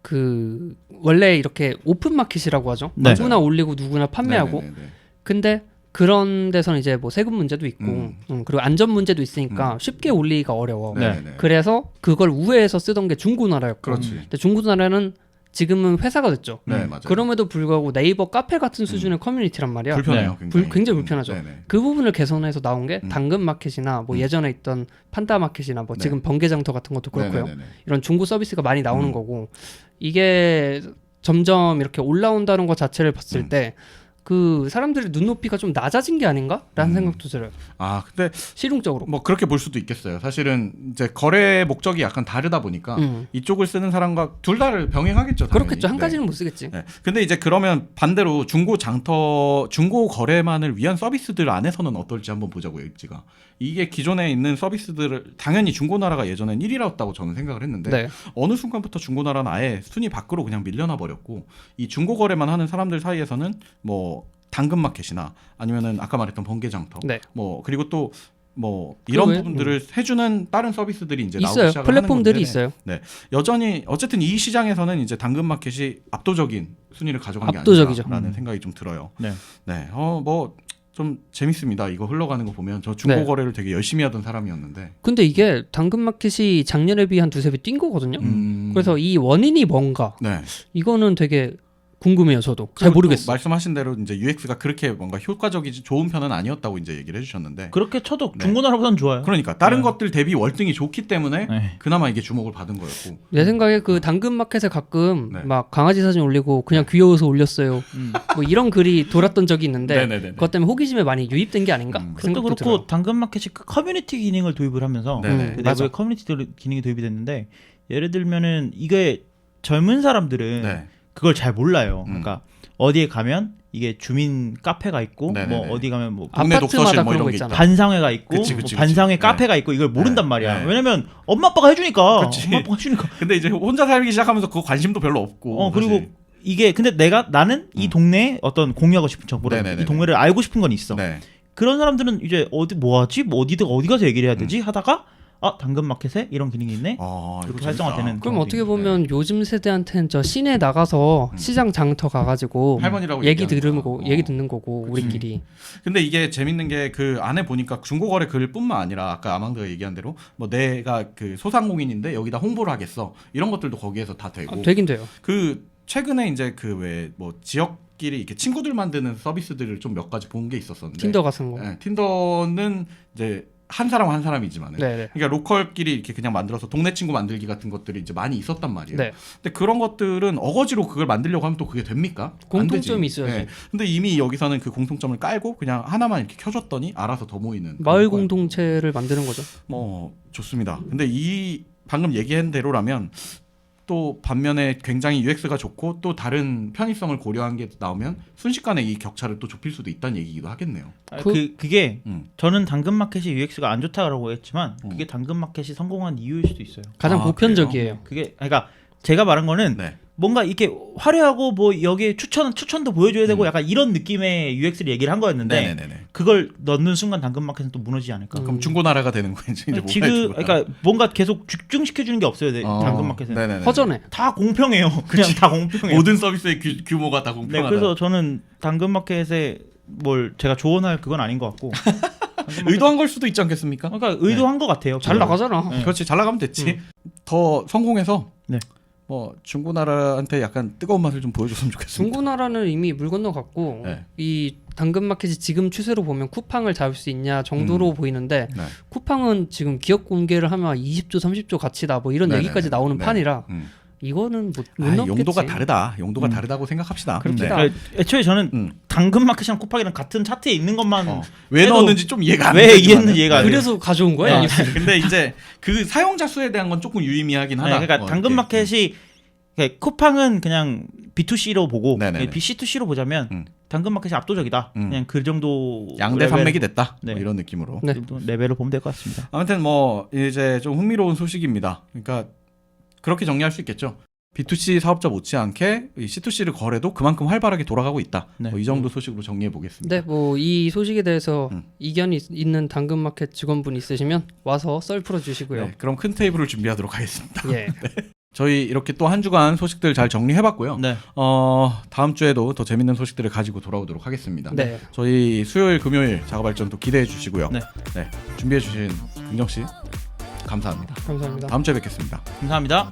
그 원래 이렇게 오픈 마켓이라고 하죠. 네. 누구나 올리고 누구나 판매하고. 네네네네. 근데 그런 데서는 이제 뭐 세금 문제도 있고 그리고 안전 문제도 있으니까 쉽게 올리기가 어려워. 네네네. 그래서 그걸 우회해서 쓰던 게 중고나라였고. 그렇지. 근데 중고나라는 지금은 회사가 됐죠. 네, 맞아요. 그럼에도 불구하고 네이버 카페 같은 수준의 커뮤니티란 말이야. 불편해요. 굉장히. 굉장히 불편하죠. 네네. 그 부분을 개선해서 나온 게 당근마켓이나 뭐 예전에 있던 판다마켓이나 뭐 네. 지금 번개장터 같은 것도 그렇고요. 네네네네. 이런 중고 서비스가 많이 나오는 거고 이게 점점 이렇게 올라온다는 것 자체를 봤을 때 그 사람들의 눈높이가 좀 낮아진 게 아닌가라는 생각도 들어요. 아 근데 실용적으로. 뭐 그렇게 볼 수도 있겠어요. 사실은 이제 거래 목적이 약간 다르다 보니까 이쪽을 쓰는 사람과 둘 다를 병행하겠죠. 당연히. 그렇겠죠. 한 네. 가지는 못 쓰겠지. 네. 근데 이제 그러면 반대로 중고 거래만을 위한 서비스들 안에서는 어떨지 한번 보자고요, 입지가. 이게 기존에 있는 서비스들을 당연히 중고나라가 예전엔 1위였다고 저는 생각을 했는데 네. 어느 순간부터 중고나라는 아예 순위 밖으로 그냥 밀려나 버렸고 이 중고 거래만 하는 사람들 사이에서는 뭐 당근마켓이나 아니면은 아까 말했던 번개장터 네. 뭐 그리고 또 뭐 이런 왜? 부분들을 해주는 다른 서비스들이 이제 나오기 있어요. 시작을 플랫폼들이 하는 건데 있어요. 네. 여전히 어쨌든 이 시장에서는 이제 당근마켓이 압도적인 순위를 가져간 압도적이죠. 게 아니라는 생각이 좀 들어요. 네. 네. 뭐 좀 재밌습니다. 이거 흘러가는 거 보면 저 중고 네. 거래를 되게 열심히 하던 사람이었는데. 근데 이게 당근마켓이 작년에 비해 한 두세 배 뛴 거거든요. 그래서 이 원인이 뭔가 네. 이거는 되게 궁금해요. 저도 잘 그리고 또 모르겠어. 말씀하신 대로 이제 UX가 그렇게 뭔가 효과적이지 좋은 편은 아니었다고 이제 얘기를 해주셨는데. 그렇게 쳐도 네. 중고나라보다는 좋아요. 그러니까 다른 네. 것들 대비 월등히 좋기 때문에 네. 그나마 이게 주목을 받은 거였고. 내 생각에 그 당근마켓에 가끔 네. 막 강아지 사진 올리고 그냥 귀여워서 올렸어요. 뭐 이런 글이 돌았던 적이 있는데 네네네네. 그것 때문에 호기심에 많이 유입된 게 아닌가? 그 그것도 생각도 그렇고 들어요. 당근마켓이 그 커뮤니티 기능을 도입을 하면서 네네. 그 맞아. 내부에 커뮤니티 기능이 도입이 됐는데 예를 들면은 이게 젊은 사람들은 네. 그걸 잘 몰라요. 그러니까 어디에 가면 이게 주민 카페가 있고 네네네. 뭐 어디 가면 뭐 동네 아파트마다 독서실 뭐 그런 이런 거 게 있잖아. 반상회가 있고 그치, 뭐 그치, 반상회 그치. 카페가 있고 이걸 모른단 네. 말이야. 네. 왜냐면 엄마 아빠가 해주니까. 그치. 엄마 아빠가 해주니까. 근데 이제 혼자 살기 시작하면서 그거 관심도 별로 없고. 그리고 사실. 이게 근데 나는 이 동네에 어떤 공유하고 싶은 정보를 네네네네. 이 동네를 알고 싶은 건 있어. 네. 그런 사람들은 이제 어디 뭐하지? 뭐 어디 가서 얘기를 해야 되지? 하다가 당근마켓에 이런 기능이 있네. 이렇게 활성화 되는. 그럼 어떻게 보면 요즘 세대한테는 저 시내 나가서 시장 장터 가가지고 할머니라고 얘기 얘기하는 들으고 거야. 얘기 듣는 거고 우리끼리. 근데 이게 재밌는 게 그 안에 보니까 중고거래 글뿐만 아니라 아까 아망드가 얘기한 대로 뭐 내가 그 소상공인인데 여기다 홍보를 하겠어 이런 것들도 거기에서 다 되고 되긴 돼요. 그 최근에 이제 그 왜 뭐 지역끼리 이렇게 친구들 만드는 서비스들을 좀 몇 가지 본 게 있었었는데 틴더 같은 거. 네, 틴더는 이제 한 사람 한 사람이지만 네네. 그러니까 로컬끼리 이렇게 그냥 만들어서 동네 친구 만들기 같은 것들이 이제 많이 있었단 말이에요. 네. 근데 그런 것들은 어거지로 그걸 만들려고 하면 또 그게 됩니까? 안 공통점이 되지. 있어야지. 네. 근데 이미 여기서는 그 공통점을 깔고 그냥 하나만 이렇게 켜줬더니 알아서 더 모이는 마을 그런 거예요. 공동체를 만드는 거죠. 좋습니다. 근데 이 방금 얘기한 대로라면 또 반면에 굉장히 UX가 좋고 또 다른 편의성을 고려한 게 나오면 순식간에 이 격차를 또 좁힐 수도 있다는 얘기이기도 하겠네요. 그게 음. 저는 당근마켓이 UX가 안 좋다고 했지만 그게 당근마켓이 성공한 이유일 수도 있어요. 가장 아, 보편적이에요. 그게 그러니까 제가 말한 거는 네. 뭔가 이렇게 화려하고 뭐 여기에 추천도 보여줘야 되고 약간 이런 느낌의 UX를 얘기를 한 거였는데 네네네. 그걸 넣는 순간 당근마켓은 또 무너지지 않을까. 그럼 중고나라가 되는 거예요. 이제 지금 그러니까 뭔가 계속 집중시켜주는 게 없어요. 당근마켓은 네네네. 허전해. 다 공평해요. 그냥 다 공평해요. 모든 서비스의 규모가 다 네, 공평하다. 그래서 저는 당근마켓에 뭘 제가 조언할 그건 아닌 것 같고 의도한 걸 수도 있지 않겠습니까? 그러니까 의도한 것 같아요. 잘 나가잖아. 네. 그렇지 잘 나가면 됐지. 더 성공해서 네. 뭐 중고나라한테 약간 뜨거운 맛을 좀 보여줬으면 좋겠습니다. 중고나라는 이미 물 건너갔고 네. 이 당근마켓이 지금 추세로 보면 쿠팡을 잡을 수 있냐 정도로 보이는데 네. 쿠팡은 지금 기업 공개를 하면 20조 30조 가치다 뭐 이런 네네네. 얘기까지 나오는 네. 판이라 이거는 못 아, 넘겠지. 용도가 다르다. 용도가 다르다고 생각합시다. 그렇긴 네. 하다. 애초에 저는 당근마켓이랑 쿠팡이랑 같은 차트에 있는 것만 왜 해도 넣었는지 좀 이해가 안 왜 되지만은. 이해했는지 이해가 안 돼요. 그래서 가져온 거야. 네. 근데 이제 그 사용자 수에 대한 건 조금 유의미하긴 하다. 네, 그러니까 당근마켓이 쿠팡은 그냥 B2C로 보고 네네네. C2C로 보자면 당근마켓이 압도적이다. 그냥 그 정도 양대 레벨- 산맥이 됐다. 네. 뭐 이런 느낌으로. 네. 그 정도 레벨을 보면 될 것 같습니다. 아무튼 뭐 이제 좀 흥미로운 소식입니다. 그러니까 그렇게 정리할 수 있겠죠. B2C 사업자 못지않게 이 C2C를 거래도 그만큼 활발하게 돌아가고 있다. 네. 이 정도 소식으로 정리해 보겠습니다. 네, 뭐 이 소식에 대해서 음. 이견이 있는 당근마켓 직원분 있으시면 와서 썰 풀어주시고요. 네, 그럼 큰 테이블을 준비하도록 하겠습니다. 예, 저희 이렇게 또 한 주간 소식들 잘 정리해봤고요. 네. 다음 주에도 더 재밌는 소식들을 가지고 돌아오도록 하겠습니다. 네, 저희 수요일, 금요일 작업발전도 기대해 주시고요. 네. 준비해 주신 긍정 씨 감사합니다. 감사합니다. 다음 주에 뵙겠습니다. 감사합니다.